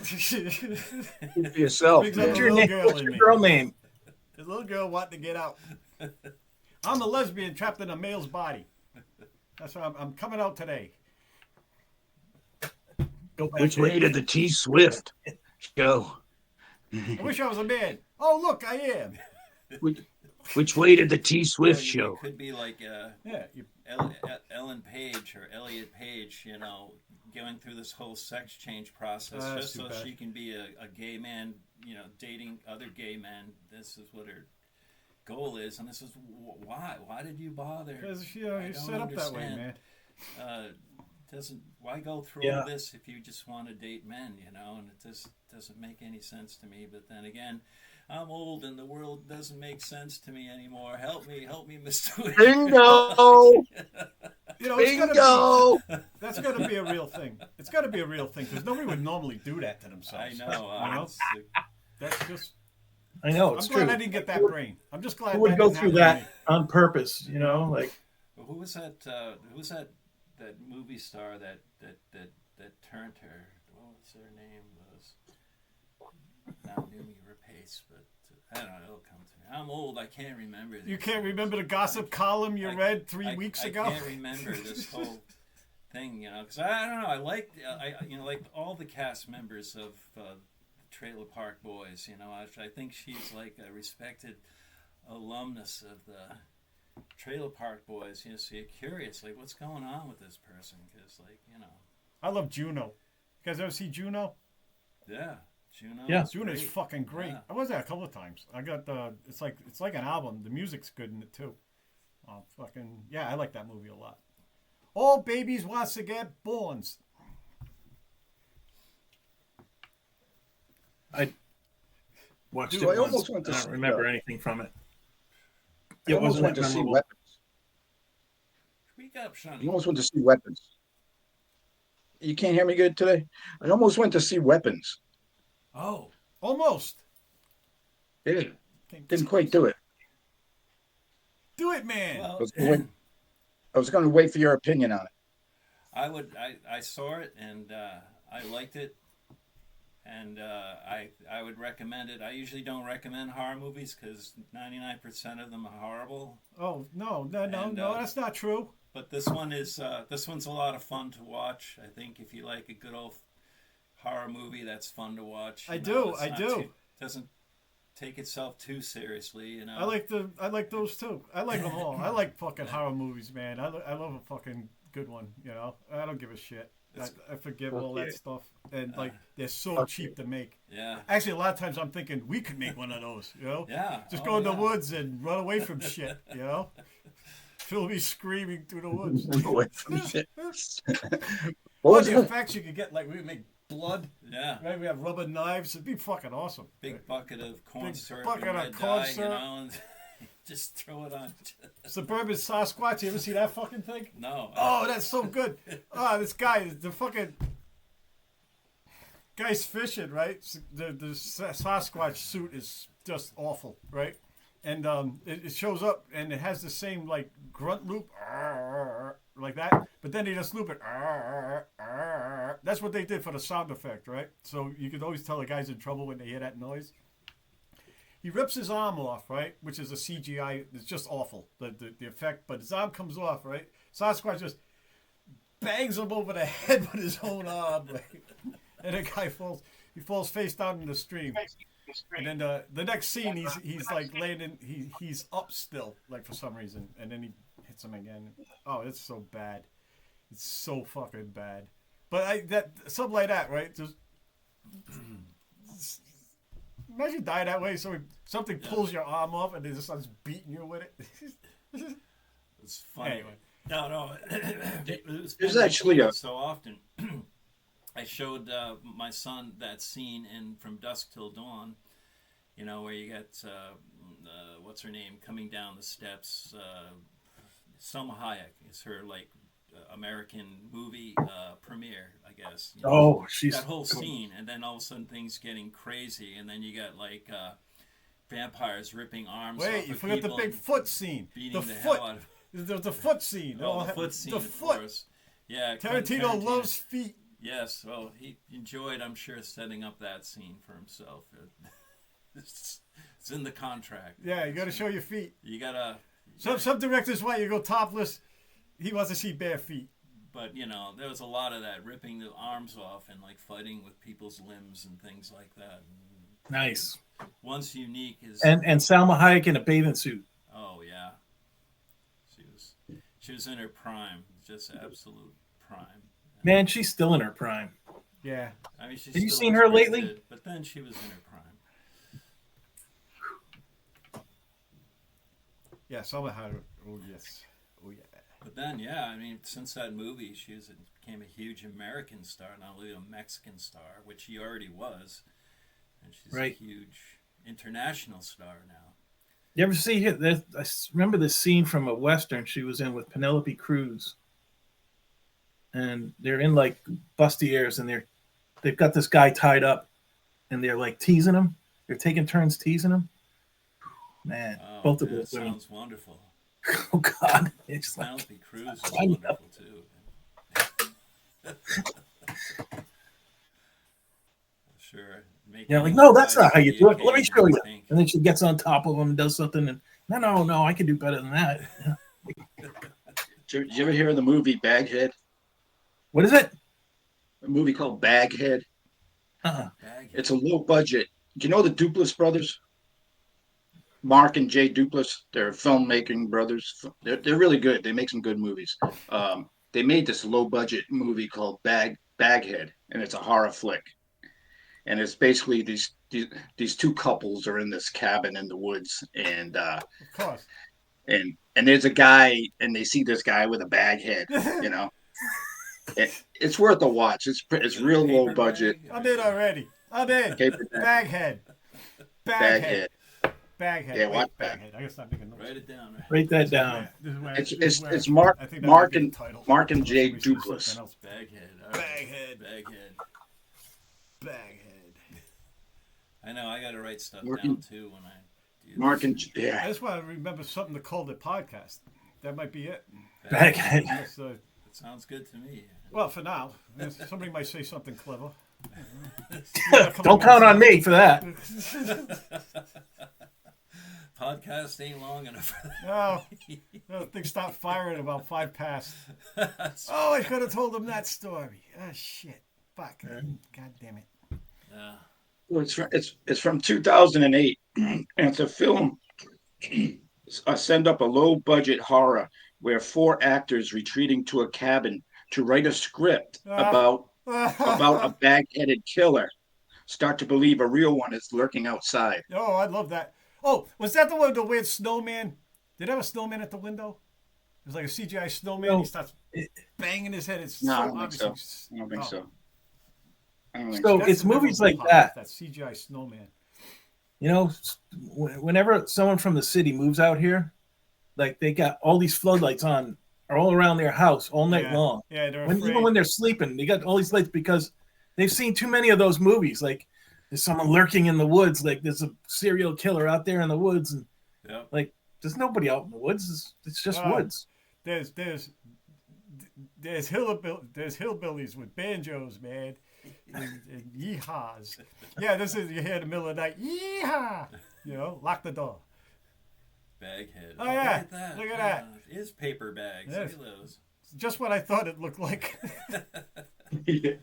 Keep to yourself, Brings up man. a little girl What's in your me. girl name? The little girl wanting to get out. I'm a lesbian trapped in a male's body. That's why I'm coming out today. Go back Which to- way did the T Swift go? I wish I was a man. Oh, look, I am. Which way did the T Swift You show? could be like Yeah. Ellen Page or Elliot Page, you know, going through this whole sex change process That's just too so bad. she can be a gay man, you know, dating other gay men. This is what her goal is, and this is why. Why did you bother? Because you're I set don't up that way, man. understand. Doesn't why go through Yeah. all this if you just want to date men, you know? And it just doesn't make any sense to me. But then again, I'm old and the world doesn't make sense to me anymore. Help me, Mr. Bingo! You know, it's gotta Bingo! that's got to be a real thing. It's got to be a real thing because nobody would normally do that to I themselves. know. You know? That's just. I know I'm it's glad true. I didn't get that brain. I'm just glad Who would that go didn't through happen to that on purpose? You know, like Who was that? Who was that? That movie star that turned her. What was her name? Was not Numi Rapace, but I don't know. It'll come to me. I'm old. I can't remember. You these can't things. remember the gossip column you read 3 weeks ago? I can't remember this whole thing, you know, because I don't know. I like, you know, like all the cast members of Trailer Park Boys. You know, I think she's like a respected alumnus of the Trailer Park Boys. You know, so you're curious, like, what's going on with this person? Because, like, you know, I love Juno. You guys ever see Juno? yeah, Juno. Yeah. is Juno's great. fucking great. Yeah. I was there a couple of times. I got the. It's like an album. The music's good in it too. Oh fucking yeah! I like that movie a lot. All babies wants to get born. I watched Dude, it I once. almost went to I don't see remember that. anything from it. I It almost wasn't went that to see memorable. Weapons. Speak up, I Sonny. almost went to see Weapons. You can't hear me good today? I almost went to see Weapons. Oh, Almost. Yeah, didn't quite do it. Do it, man. well, Was going- I was going to wait for your opinion on it. I saw it and I liked it, and I would recommend it. I usually don't recommend horror movies because 99% of them are horrible. Oh no, And, that's not true. But this one's a lot of fun to watch. I think if you like a good old horror movie, that's fun to watch. I do. Doesn't take itself too seriously, you know. I like those too. I like them all. I like fucking horror movies, man. I love a fucking good one. You know, I don't give a shit. I forgive all that stuff, and like they're so cheap to make. Yeah. Actually, a lot of times I'm thinking we could make one of those. You know. Yeah. Just go in the woods and run away from shit. You know. Phil me screaming through the woods. Away from shit. What was the it? effects you could get? Like we make blood. Yeah. Right. We have rubber knives. It'd be fucking awesome. Big bucket of corn syrup bucket and of red corn dye, syrup. you know, and just throw it on. Suburban Sasquatch. You ever see that fucking thing? No. Oh, that's so good. Oh, this guy, the fucking guy's fishing, right? The Sasquatch suit is just awful, right? And it shows up and it has the same like grunt loop, like that. But then they just loop it. That's what they did for the sound effect, right? So you could always tell the guy's in trouble when they hear that noise. He rips his arm off, right? Which is a CGI. It's just awful, the effect. But his arm comes off, right? Sasquatch just bangs him over the head with his own arm, right? And the guy falls. He falls face down in the stream. And then the next scene, he's like landing. He's up still, like for some reason, and then he hits him again. Oh, it's so bad. It's so fucking bad. But something like that, right? Just imagine die that way. So something pulls your arm off, and they just starts beating you with it. It's funny. Anyway. No. There's actually a so often. I showed my son that scene in From Dusk Till Dawn, you know, where you get what's her name coming down the steps. Selma Hayek is her like American movie premiere, I guess. You know, Oh, she's that whole scene, and then all of a sudden things getting crazy, and then you got like vampires ripping arms. Wait, off you of forgot the people big and foot scene. beating The the foot. hell out of. The foot scene. Oh, the foot scene, The of foot. course. Yeah, Quentin Tarantino loves feet. Yes, well, he enjoyed, I'm sure, setting up that scene for himself. It's in the contract. Yeah, you got to show your feet. You gotta. Some directors want you to go topless. He wants to see bare feet. But you know, there was a lot of that ripping the arms off and like fighting with people's limbs and things like that. nice. Once unique is. And Salma Hayek in a bathing suit. Oh yeah, she was in her prime, just absolute prime. Man, she's still in her prime. Yeah. I mean, she Have you still seen looks her pretty lately? good, but then she was in her prime. Yeah, Selma had. Oh yes. Oh yeah. But then, yeah, I mean, since that movie, became a huge American star, not only a Mexican star, which she already was, and she's Right. a huge international star now. You ever see her? I remember this scene from a Western she was in with Penelope Cruz. And they're in like bustiers, and they've got this guy tied up, and they're like teasing him. They're taking turns teasing him. Man, Oh, both of man, those women. sounds wonderful. Oh God, it's like Penelope Cruz is I know. wonderful too. Sure. yeah, like no, that's not how you do it. Let me show you. And then she gets on top of him and does something, and no, I can do better than that. Did you ever hear of the movie Baghead? What is it? A movie called Baghead. Uh-uh. It's a low budget. Do you know the Duplass brothers? Mark and Jay Duplass. They're filmmaking brothers. They're really good. They make some good movies. They made this low budget movie called Baghead, and it's a horror flick. And it's basically these two couples are in this cabin in the woods, and Of course. and there's a guy, and they see this guy with a bag head, you know. It's worth a watch. It's real low budget. I'm in already. I'm in. Baghead. Baghead. Baghead. Yeah, Wait, watch Baghead. I gotta stop making notes. Write it down. Right? Write that down. It's Mark and Jay Duplass. Baghead. All right. Baghead. Baghead. Baghead. I know. I got to write stuff Mark down and- too when I do Mark this. and I yeah, just want to remember something to call the podcast. that might be it. Baghead. Unless, That sounds good to me. well, for now, somebody might say something clever. Don't count on me for that. Podcast ain't long enough for that. No, things stop firing about 5 past. Oh, I could have told them that story. Oh shit! Fuck! God damn it! Yeah. Well, it's from 2008, and it's a film. Send up a low budget horror where 4 actors retreating to a cabin to write a script about a bag-headed killer start to believe a real one is lurking outside. Oh, I love that. Oh, was that the one with the weird snowman? Did it have a snowman at the window? It was like a CGI snowman. No. He starts banging his head. It's No, so I don't think so. obviously. I don't think oh. so. I don't think So so. it's the movies memorable like part, that. That CGI snowman. You know, whenever someone from the city moves out here, like they got all these floodlights on all around their house all night long. Yeah, they're Even afraid. when they're sleeping, they got all these lights because they've seen too many of those movies. Like there's someone lurking in the woods, like there's a serial killer out there in the woods, and Yep. like there's nobody out in the woods. It's just woods. There's hillbillies with banjos, man, and yeehaws. Yeah, this is you hear in the middle of the night, yeehaw. You know, lock the door. Baghead. Oh, yeah. Look at that. Look at that. It is paper bags. Yes. Look at those. Just what I thought it looked like. Yeah.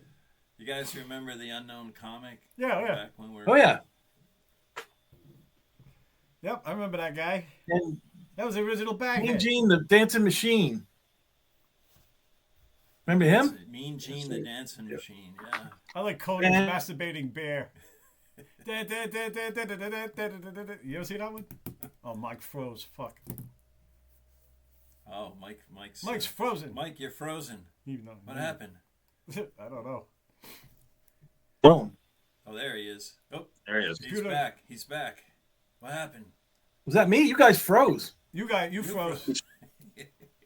You guys remember the Unknown comic? Yeah, yeah. Back when we were... Oh yeah, Yep, I remember that guy. and That was the original Mean Baghead. Gene, the dancing machine. Remember him? Mean Gene the Dancing Machine. Yeah. I like Conan's Yeah. masturbating bear. You ever see that one? Oh, Mike froze. Fuck. Oh, Mike's Frozen. Mike, you're frozen. You know, What happened? I don't know. Boom. Oh, there he is. Oh, There he is. he's back. He's back. What happened? Was that me? You guys froze. You froze.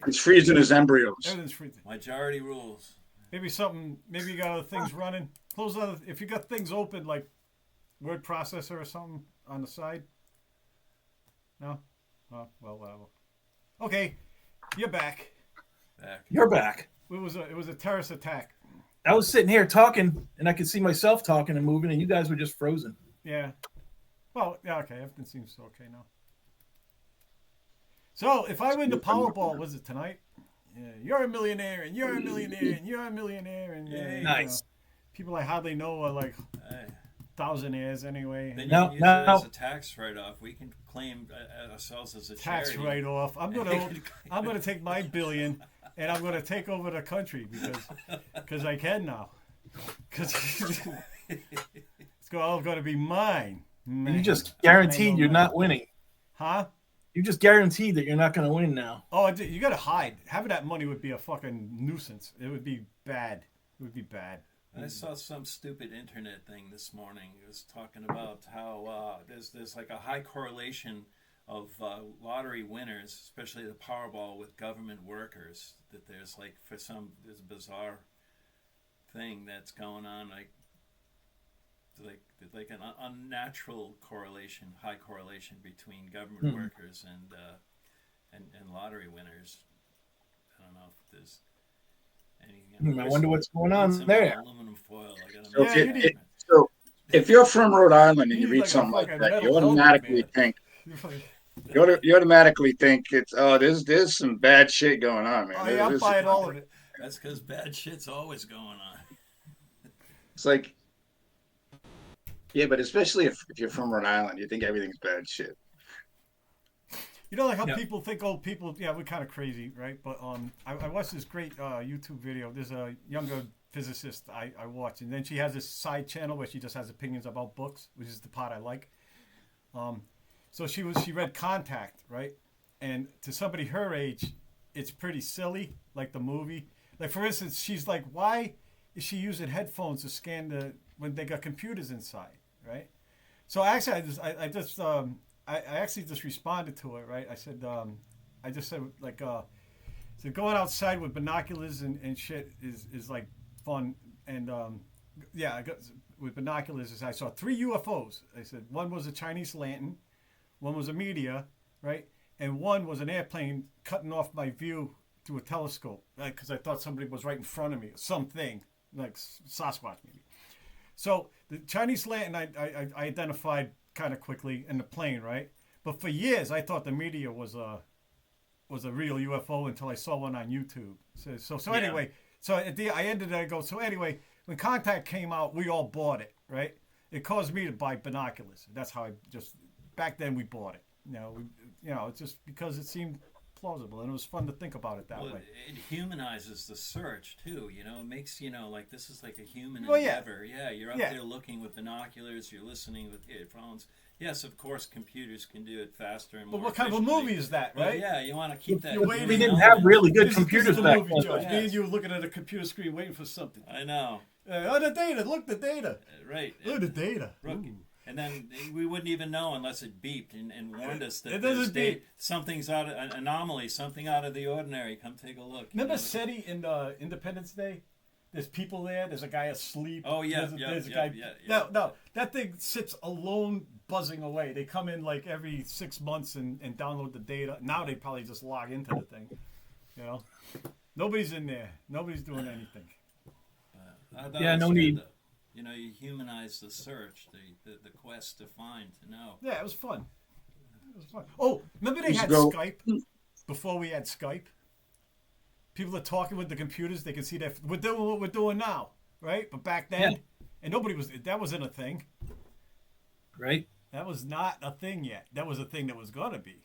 He's freezing his embryos. Everything's freezing. Majority rules. Maybe you got other things running. Close other. If you got things open like word processor or something on the side. No. Oh, well, whatever. Okay, you're back. You're back. It was a terrorist attack. I was sitting here talking, and I could see myself talking and moving, and you guys were just frozen. Yeah. Well, yeah, okay. Everything seems okay now. So, if I win the Powerball, was it tonight? Yeah, you're a millionaire, and you're a millionaire, and you're a millionaire, and Nice. People I hardly know are like Hey. thousandaires anyway. Then you No, can use no. it as a tax write-off. We can claim ourselves as a Tax charity. write-off. I'm gonna take my billion, and I'm gonna take over the country because I can now. Because it's all gonna be mine. You just guaranteed you're not winning. Huh? You just guaranteed that you're not going to win now. Oh, you gotta hide. Having that money would be a fucking nuisance. It would be bad. It would be bad. I saw some stupid internet thing this morning. It was talking about how there's like a high correlation of lottery winners, especially the Powerball, with government workers. That there's a bizarre thing that's going on, like an unnatural correlation, high correlation between government workers and lottery winners. I don't know if there's anything. I wonder what's going on Some there. aluminum foil. I gotta So, make if you're from Rhode Island and you need read like a something like fucking that, you metal automatically helmet, think man. you automatically think it's there's some bad shit going on, man. Oh yeah, I'm buying all of it. That's because bad shit's always going on. It's like, yeah, but especially if you're from Rhode Island, you think everything's bad shit. You know, like how Yeah. people think old people, yeah, we're kind of crazy, right? But I watched this great YouTube video. There's a younger physicist I watch, and then she has this side channel where she just has opinions about books, which is the part I like. So she read Contact, right? And to somebody her age, it's pretty silly, like the movie. Like for instance, she's like, why is she using headphones to scan when they got computers inside, right? So actually, I actually just responded to it, right? I said, I just said like, so going outside with binoculars and shit is like fun, and yeah, I got with binoculars. I saw 3 UFOs. I said one was a Chinese lantern, one was a meteor, right, and one was an airplane cutting off my view through a telescope, because I thought somebody was right in front of me, something like Sasquatch maybe. So the Chinese lantern I identified kind of quickly in the plane, right? But for years I thought the meteor was a real UFO until I saw one on YouTube. So anyway, so at the I ended I go. So anyway, when Contact came out, we all bought it, right? It caused me to buy binoculars. That's how I just back then we bought it. It's just because it seemed plausible and it was fun to think about it that way. It humanizes the search too. It makes like this is like a human Well, endeavor. Yeah, you're up Yeah. there looking with binoculars. You're listening with earphones. Yes, of course, computers can do it faster and more. But what kind of a efficiently. movie is that, Well, right? yeah, you want to keep that. We We didn't element. have really good This computers is a back movie, then. George. Yes. Me and you looking at a computer screen waiting for something. I know, The data. Look, the data. right? Look, the data. Rook- Ooh. And then we wouldn't even know unless it beeped and warned us that It doesn't beep. something's out of an anomaly, something out of the ordinary. Come take a look. Remember SETI in Independence Day? There's people there. There's a guy asleep. Oh, yeah, There's a yeah, guy. yeah. No, that thing sits alone, buzzing away. They come in like every 6 months and download the data. Now they probably just log into the thing. Nobody's in there. Nobody's doing anything. I thought Yeah, it was no good, need. though. You humanize the search, the quest to find, to know. Yeah, it was fun. Oh, remember they Used to had go- Skype before we had Skype? People are talking with the computers. They can see that we're doing what we're doing now, right? But back then, Yeah. and that wasn't a thing. Right? That was not a thing yet. That was a thing that was going to be.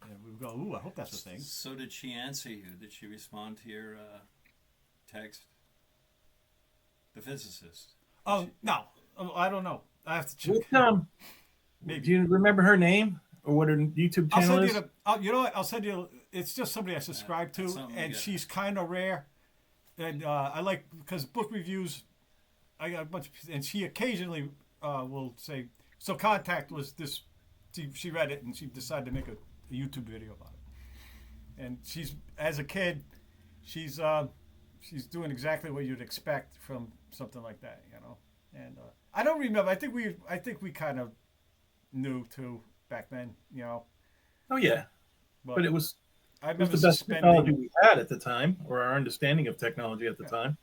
And we would go, ooh, I hope that's a thing. So did she answer you? Did she respond to your text? The physicist. Oh, no. I don't know. I have to check. What, Maybe. do you remember her name or what her YouTube I'll channel send is? you you know what? I'll send you. It's just somebody I subscribe to, that's something we and got. she's kind of rare. And I like because book reviews. I got a bunch, and she occasionally will say. So Contact was this. She read it and she decided to make a YouTube video about it. And she's as a kid, she's doing exactly what you'd expect from something like that, And I don't remember. I think we kind of knew too back then, Oh yeah, but it was I it was remember the best suspending. technology we had at the time, or our understanding of technology at the time.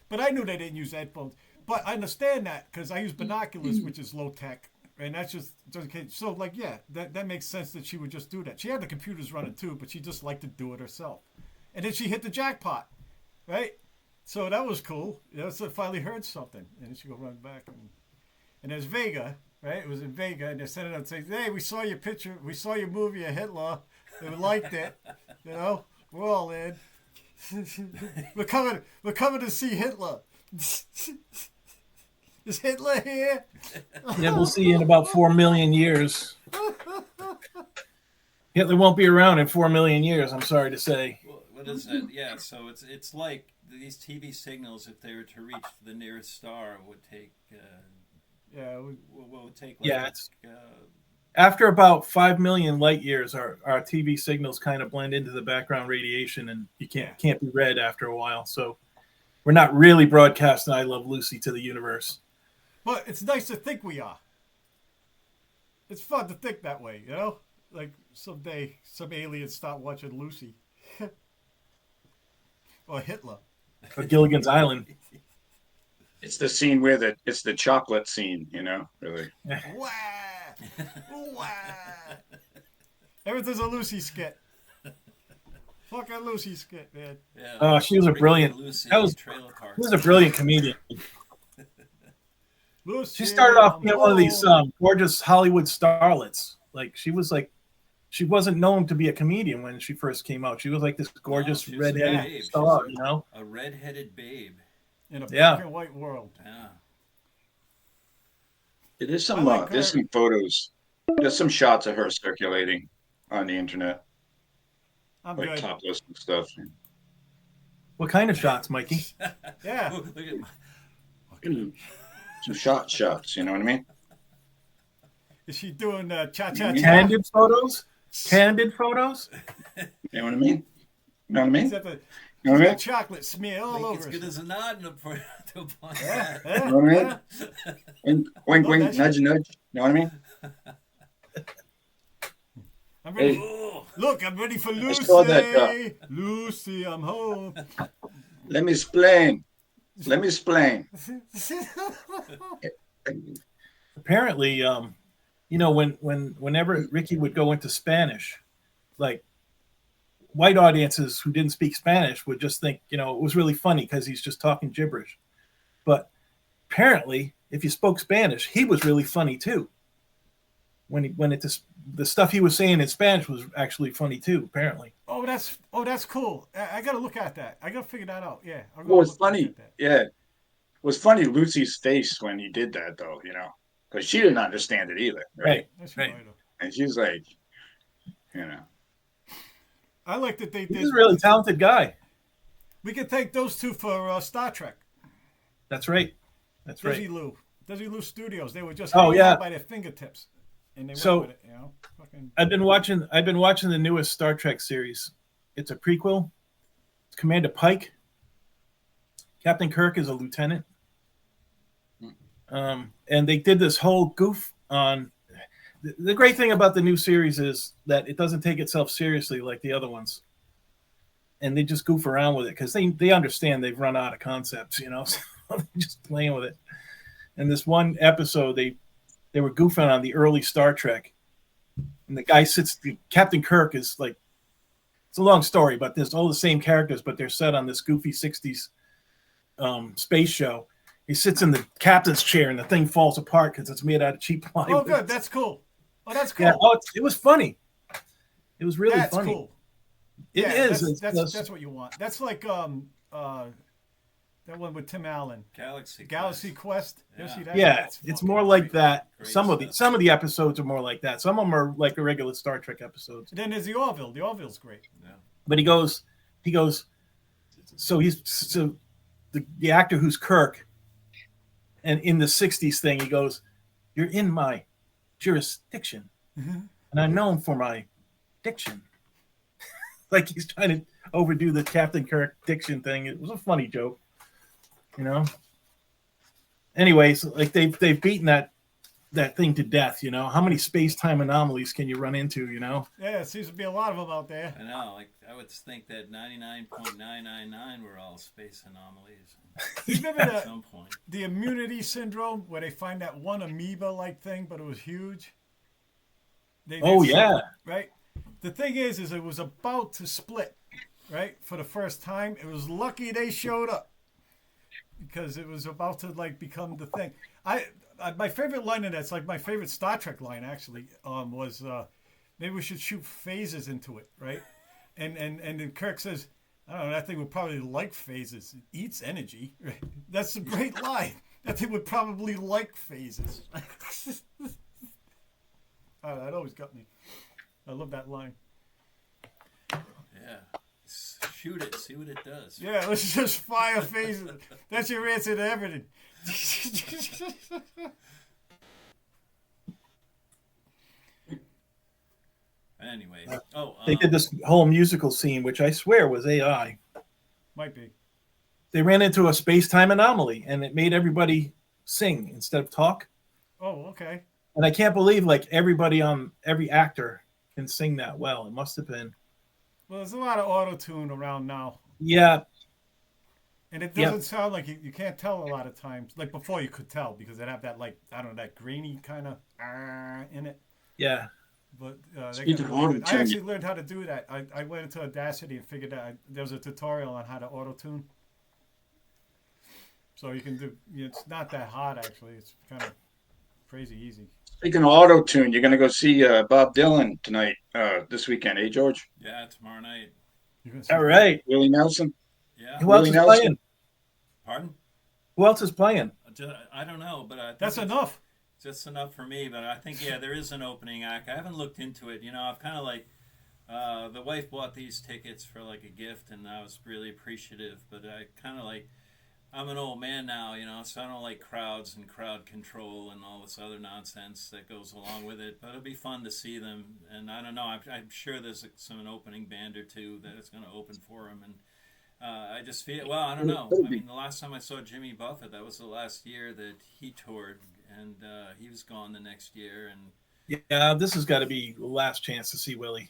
But I knew they didn't use headphones. But I understand that because I use binoculars, which is low tech, and that's just okay. So like, yeah, that makes sense that she would just do that. She had the computers running too, but she just liked to do it herself. And then she hit the jackpot, right? So that was cool. So I finally heard something, and then she go run back, and there's Vega, right? It was in Vega, and they're sending out saying, "Hey, we saw your picture, we saw your movie of Hitler, and we liked it, we're all in. we're coming to see Hitler." Is Hitler here? Yeah, we'll see you in about 4 million years. Hitler won't be around in 4 million years. I'm sorry to say. Well, what is that? Yeah, so it's like these TV signals, if they were to reach the nearest star, would take. Yeah, What would take? Yeah, Like, it's- After about 5 million light years, our TV signals kind of blend into the background radiation, and you can't be read after a while. So we're not really broadcasting "I Love Lucy" to the universe. but it's nice to think we are. It's fun to think that way, Like someday some aliens start watching Lucy. Or Hitler. Or Gilligan's Island. It's the scene where it's the chocolate scene, really. Wah! Wah! Everything's a Lucy skit. Fucking Lucy skit, man. Yeah, Oh, she was a Ricky brilliant. Lucy That was- trailer park. She was a brilliant comedian. Lucy, She started off being one of these home. gorgeous Hollywood starlets. She wasn't known to be a comedian when she first came out. She was like this gorgeous she was a redheaded babe. star, She a redheaded babe. In a Yeah. black and white world. Yeah. There's I some like there's her. some photos. There's some shots of her circulating on the internet, I'm like good. topless and stuff. What kind of shots, Mikey? Yeah. Ooh, look at Some shots, you know what I mean? Is she doing cha-cha-cha? Candid photos? Candid photos? You know what I mean? You know what I mean? Is that the You know what I mean? chocolate smear all think over it's us? good as a nod to a point. Yeah, You know what I mean? Wink, wink, Oh, wink, that's- nudge, nudge. You know what I mean? I'm I'm ready. Ooh. Look, I'm ready for Lucy. saw that, Lucy, I'm home. Let me explain. Let me explain. Apparently, whenever Ricky would go into Spanish, like white audiences who didn't speak Spanish would just think, it was really funny because he's just talking gibberish. But apparently, if you spoke Spanish, he was really funny too. The stuff he was saying in Spanish was actually funny too. Apparently. Oh, that's cool. I gotta look at that. I gotta figure that out. Yeah. I'll Well, it's look funny. at that. Yeah. It was funny Lucy's face when he did that, though, because she didn't understand it either. Right. That's Right. right. And she's like, you know. I like that they did. He's a really talented guy. We can thank those two for Star Trek. That's right. That's right. Desilu Studios. They were just Oh, yeah. out by their fingertips, and they So- went with it. Fucking. I've been watching the newest Star Trek series. It's a prequel. It's Commander Pike. Captain Kirk is a lieutenant. And they did this whole goof on. The great thing about the new series is that it doesn't take itself seriously like the other ones, and they just goof around with it because they understand they've run out of concepts, so they're just playing with it. And this one episode, they were goofing on the early Star Trek, and the guy Captain Kirk is like, it's a long story, but there's all the same characters, but they're set on this goofy 60s space show. He sits in the captain's chair and the thing falls apart because it's made out of cheap plywood. Oh, good. That's cool. Oh, that's cool. Yeah. It was funny. It was really That's funny. cool. It is. That's what you want. That's like that one with Tim Allen, Galaxy Quest. You see that? Yeah, That's it's fucking more like great. that. Great Some of stuff. the episodes are more like that. Some of them are like the regular Star Trek episodes. Then there's the Orville. The Orville's great. Yeah. But he goes. So the actor who's Kirk, and in the '60s thing, he goes, "You're in my jurisdiction, and I'm known for my diction." Like he's trying to overdo the Captain Kirk diction thing. It was a funny joke, Anyways, like they've beaten that thing to death. How many space-time anomalies can you run into? Yeah, it seems to be a lot of them out there. I know. Like I would think that 99.999 were all space anomalies Remember at some point. the immunity syndrome where they find that one amoeba-like thing, but it was huge? Yeah. Right? The thing is it was about to split, right? For the first time. It was lucky they showed up because it was about to become the thing. My favorite line in that's like my favorite Star Trek line actually was maybe we should shoot phases into it, right? And then Kirk says, I don't know, that thing would probably like phases. It eats energy. Right? That's a great line. That thing would probably like phases. That always got me. I love that line. Yeah. Shoot it. See what it does. Yeah, let's just fire phases. That's your answer to everything. Anyway. They did this whole musical scene, which I swear was AI. Might be. They ran into a space-time anomaly, and it made everybody sing instead of talk. Oh, okay. And I can't believe every actor can sing that well. It must have been. Well, there's a lot of auto-tune around now. Yeah. And it doesn't sound like you can't tell a lot of times. Like before you could tell because it had that that grainy kind of in it. Yeah. But Speaking of I auto-tune, actually learned how to do that. I went into Audacity and figured out there was a tutorial on how to auto-tune. So you can do. It's not that hard actually. It's kind of crazy easy. Speaking of auto-tune, you're going to go see Bob Dylan tonight, this weekend, eh, George? Yeah, tomorrow night. You're gonna see All right. Willie Nelson? Yeah. Who else is Nelson? playing? Pardon? Who else is playing? I don't know, but I think That's it's enough. just enough for me. But I think there is an opening act. I haven't looked into it. I've kind of the wife bought these tickets for like a gift, and I was really appreciative. But I kind of I'm an old man now, so I don't like crowds and crowd control and all this other nonsense that goes along with it. But it'll be fun to see them, and I don't know. I'm sure there's an opening band or two that is going to open for them, and I just feel I don't know. I mean, the last time I saw Jimmy Buffett, that was the last year that he toured, and he was gone the next year, and Yeah, this has got to be the last chance to see Willie.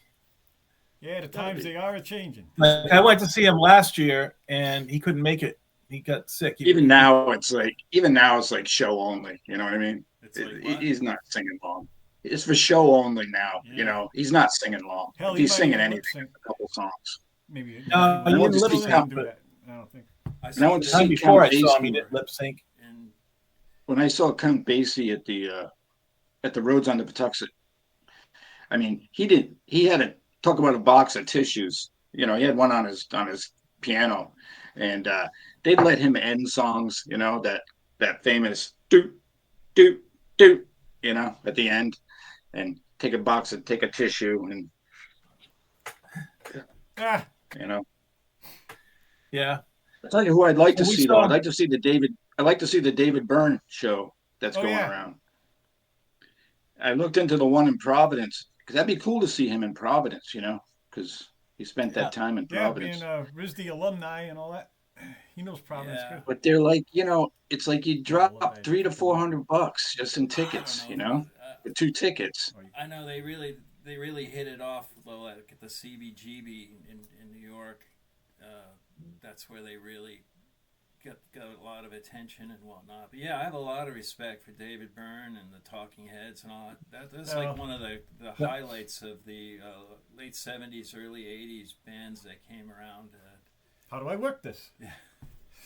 Yeah, the times they are changing. Like, I went to see him last year, and he couldn't make it. He got sick. Even now, it's like show only. You know what I mean? It's like what? He's not singing long. It's for show only now. Yeah. You know, he's not singing long. Hell, If he he's might singing even anything, lip sync. it's a couple songs. Maybe. No, he didn't Still lip doesn't sync, do that. I don't think. I And I saw went to The time see before I Count saw him, he Basie. did lip sync. and When I saw Count Basie at the Roads on the Patuxent, I mean, he had to talk about a box of tissues. You know, he had one on his piano, and they'd let him end songs. You know, that famous doot doot doot. You know, at the end, and take a tissue, and Ah, you know. Yeah. I'll tell you who I'd like to Well, we see though. saw- I'd like to see the David Byrne show that's going yeah. around. I looked into the one in Providence because that'd be cool to see him in Providence, you know, because he spent Yeah. that time in Yeah, Providence. being a RISD alumni and all that. He knows Providence Yeah. good. But they're like, you know, it's like you I love drop that. $300 to $400 just in I don't tickets, know you if know, it was, for 2 tickets. I know they really hit it off though, like at the CBGB in New York. That's where they really got a lot of attention and whatnot. But yeah, I have a lot of respect for David Byrne and the Talking Heads and all that. That's like one of the highlights of the late '70s, early '80s bands that came around. How do I work this?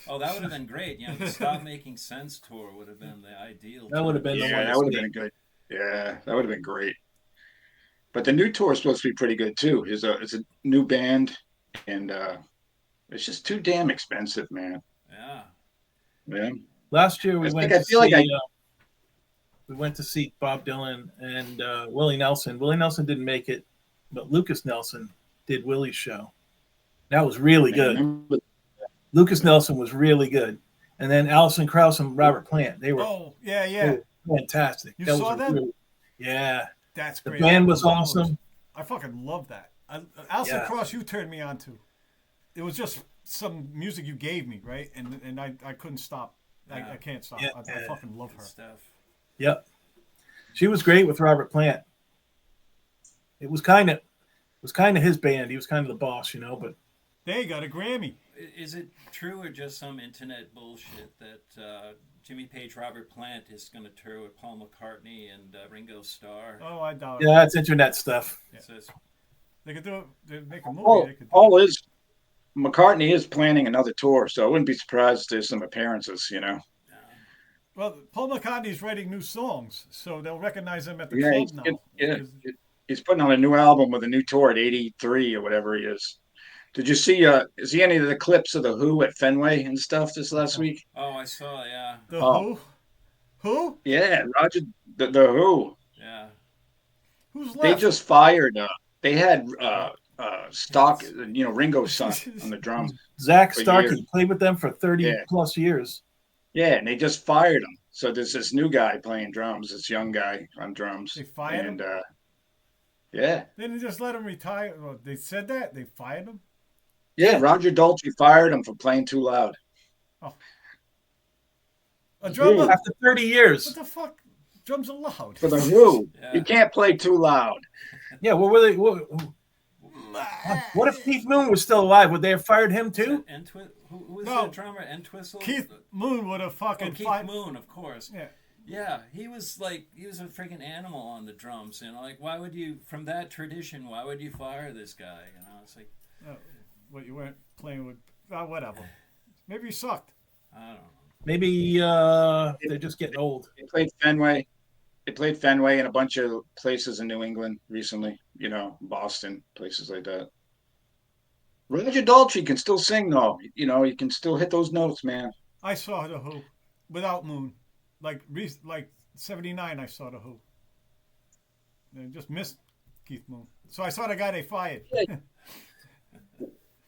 Oh, that would have been great. You know, the Stop Making Sense tour would have been the ideal. That would have been the Yeah, one. that would have been good. Yeah, that would have been great. But the new tour is supposed to be pretty good too. It's a new band, and it's just too damn expensive, man. Yeah. Yeah. Last year we It's went like I to feel like see. We went to see Bob Dylan and Willie Nelson. Willie Nelson didn't make it, but Lucas Nelson did Willie's show. That was really good. Lucas Nelson was really good, and then Alison Krauss and Robert Plant. They were Oh, yeah. fantastic. You That saw was them? really- yeah, That's the great. band was I love those. awesome. I fucking love that. Alison Yeah. Cross, you turned me on to. It was just some music you gave me, right? And I couldn't stop. Yeah. I can't stop. Yeah. I fucking love Good her. stuff. Yep, she was great with Robert Plant. It was kind of his band. He was kind of the boss, you know. But They got a Grammy. Is it true or just some internet bullshit that Jimmy Page, Robert Plant is going to tour with Paul McCartney and Ringo Starr? Oh, I doubt yeah, that's internet stuff. It says, They could do it. They make a movie. Paul, They could. McCartney is planning another tour, so I wouldn't be surprised if there's some appearances, you know. Well, Paul McCartney's writing new songs, so they'll recognize him at the Yeah, club now. he's putting on a new album with a new tour at 83 or whatever he is. Did you see any of the clips of the Who at Fenway and stuff this last week? oh, I saw, yeah. The Oh. Who? Who? Yeah, Roger, the Who. Yeah. Who's left? They just fired, they had Stock, you know, Ringo's son on the drums. Zach For Starkey years. played with them for 30 Yeah. plus years. Yeah, and they just fired him. So there's this new guy playing drums, this young guy on drums. They fired and, him? Yeah. They didn't just let him retire. Well, they said that they fired him. Yeah, Roger Daltrey fired him for playing too loud. A drummer. After 30 years. What the fuck? Drums are loud. For the Who, Yeah. you can't play too loud. Yeah, what were they? What if Keith Moon was still alive? Would they have fired him too? Who was No. the drummer? Entwistle? Keith Moon would have fucking Keith fired. Moon, of course. Yeah. Yeah, he was a freaking animal on the drums. You know, like why would you, from that tradition, why would you fire this guy? You know, it's like, What you weren't playing with? Whatever. Maybe he sucked. I don't know. Maybe they're just getting old. They played Fenway. They played Fenway in a bunch of places in New England recently, you know, Boston, places like that. Roger Daltrey can still sing, though. You know, he can still hit those notes, man. I saw the Who without Moon. Like 79, I saw the Who. They just missed Keith Moon. So I saw the guy they fired.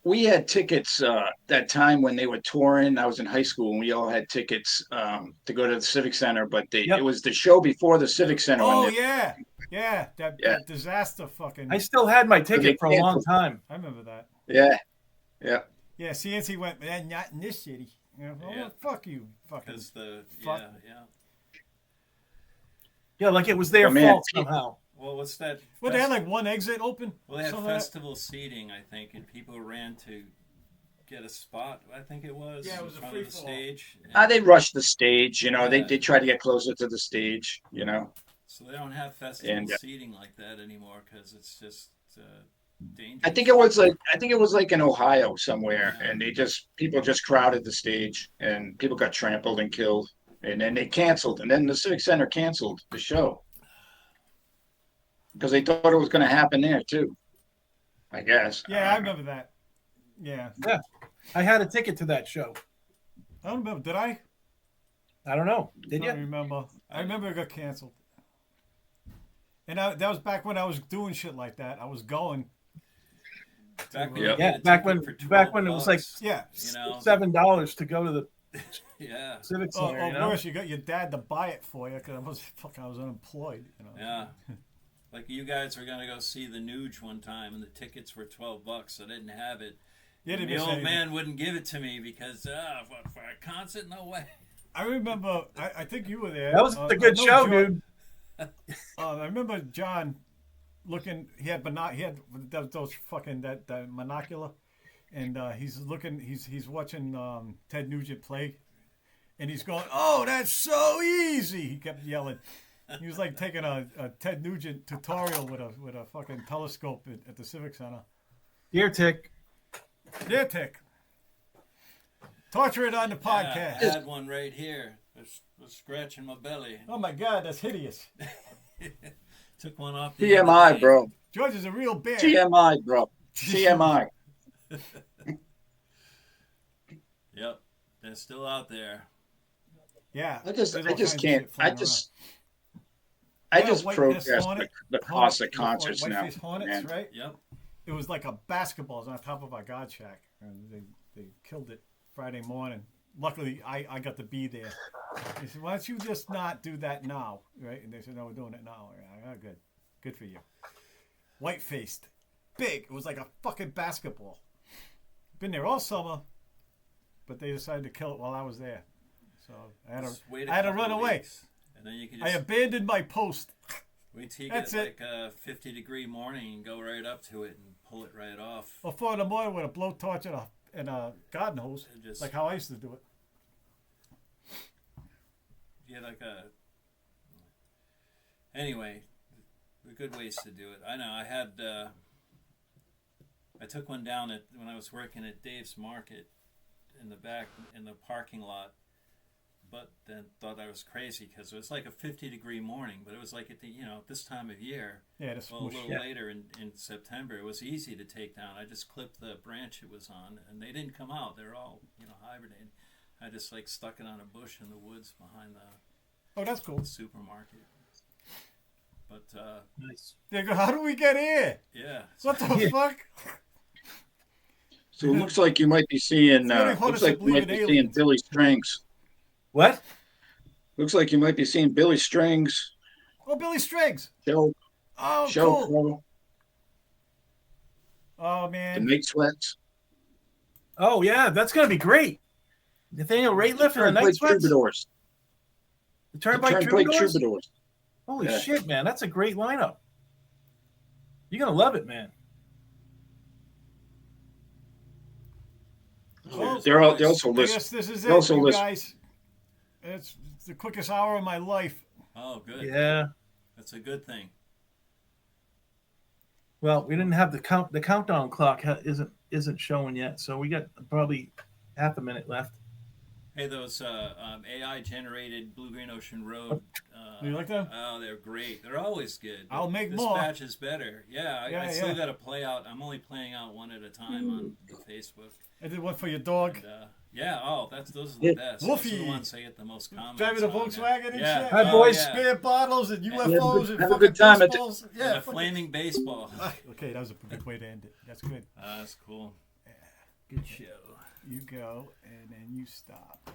We had tickets that time when they were touring. I was in high school, and we all had tickets to go to the Civic Center. But it was the show before the Civic Center. Oh, when yeah. That disaster fucking. I still had my ticket for a long time. I remember that. Yeah. Yeah, CNC went, man, not in this city. You know, Yeah. fuck you, fucking. Because the Fuck. yeah. Yeah, like it was their Oh, man. fault somehow. Well, what's that? Well, they had like one exit open. Well, they had something like that. festival seating, I think, and people ran to get a spot. I think it was. Yeah, it was in a front of the free-for-all. stage. They rushed the stage, you know. Yeah. They tried to get closer to the stage, you know. So they don't have festival And, seating like that anymore because it's just dangerous. I think it was like in Ohio somewhere, and people just crowded the stage, and people got trampled and killed, and then they canceled, and then the Civic Center canceled the show because they thought it was going to happen there too. I guess. Yeah, I remember that. Yeah, Yeah, I had a ticket to that show. I don't remember. Did I? I don't know. Did I you? don't remember. I remember it got canceled. And that was back when I was doing shit like that. I was going. Back when Yeah. you get Yeah, a back ticket when for $12, it was like Yeah. you know, $7 to go to the yeah, Civic Or, Center. or you know? worse, you got your dad to buy it for you because I was unemployed. You know. yeah. Like you guys were gonna go see the Nuge one time, and the tickets were $12. I didn't have it. You And didn't the miss old anything. man wouldn't give it to me because for a concert, no way. I remember. I think you were there. That was a good no, show, John- dude. I remember John looking. He had those fucking that monocular, and he's looking. He's watching Ted Nugent play, and he's going, "Oh, that's so easy!" He kept yelling. He was like taking a Ted Nugent tutorial with a fucking telescope at the Civic Center. Deer tick. Yeah, Tick. Torture it on the Yeah, podcast. I had one right here. Was scratching my belly. Oh my God, that's hideous. Took one off. The other TMI, day. bro. George is a real bear. TMI, bro. TMI. Yep, they're still out there. Yeah. I there's all kinds just of can't. shit flying I Yeah, just White protest Nest Hornet- the cost of Hornet- concerts now. Whiteface Hornets, man. right? Yep. It was like a basketballs on top of our God Shack. And they killed it Friday morning. Luckily, I got to be there. They said, why don't you just not do that now? Right? And they said, no, we're doing it now. Yeah, good. Good for you. White-faced. Big. It was like a fucking basketball. Been there all summer, but they decided to kill it while I was there. So I had Just wait a I had to couple run of away. weeks, and then you can I just abandoned my post. wait till you That's get it. like a 50-degree morning and go right up to it and pull it right off. Or 4 in the morning with a blowtorch and a garden hose, And just like how I used to do it. get like a. Anyway, there are good ways to do it. I know. I had. I took one down when I was working at Dave's Market in the back in the parking lot, but then thought I was crazy because it was like a 50-degree morning, but it was like at the this time of year. Yeah, that's Well, a little Yeah. later in September, it was easy to take down. I just clipped the branch it was on, and they didn't come out. They're all hibernating. I just like stuck it on a bush in the woods behind Oh, that's cool. the supermarket. But Nice. They go, how do we get here? yeah, What the Yeah. fuck? So it looks like you might be seeing. It's really hard Looks to like you believe might in be seeing aliens. Billy Strings. What? Looks like you might be seeing Billy Strings. Oh, Billy Strings. Show Oh, show cool. Oh, the man. Night Sweats. Oh yeah, that's gonna be great. Nathaniel Rateliff and the Turnpike Night Sweats. Troubadours. The The Turnpike Turnpike Troubadours. Troubadours. Holy Yeah. shit, man, that's a great lineup. You're gonna love it, man. Well, They also I listen. guess this is They it, also you listen. guys. It's the quickest hour of my life. oh good. Yeah. That's a good thing. Well, we didn't have the count. The countdown clock isn't showing yet, so we got probably half a minute left. Hey, those AI generated Blue Green Ocean Road. You like them? Oh, they're great. They're always good. I'll make this more. batch is better. Yeah, Yeah, I still yeah. got to play out. I'm only playing out one at a time on Facebook. I did one for your dog. And, yeah, those are the Yeah. best. Wolfie. Those are the ones I get the most comments Driving a on, Volkswagen and yeah. shit. Hi, Oh, boys. yeah. Beer bottles and UFOs and have a fucking good time at baseballs. And Yeah. a fucking- flaming baseball. Okay, that was a good way to end it. That's good. That's cool. Good show. You go and then you stop.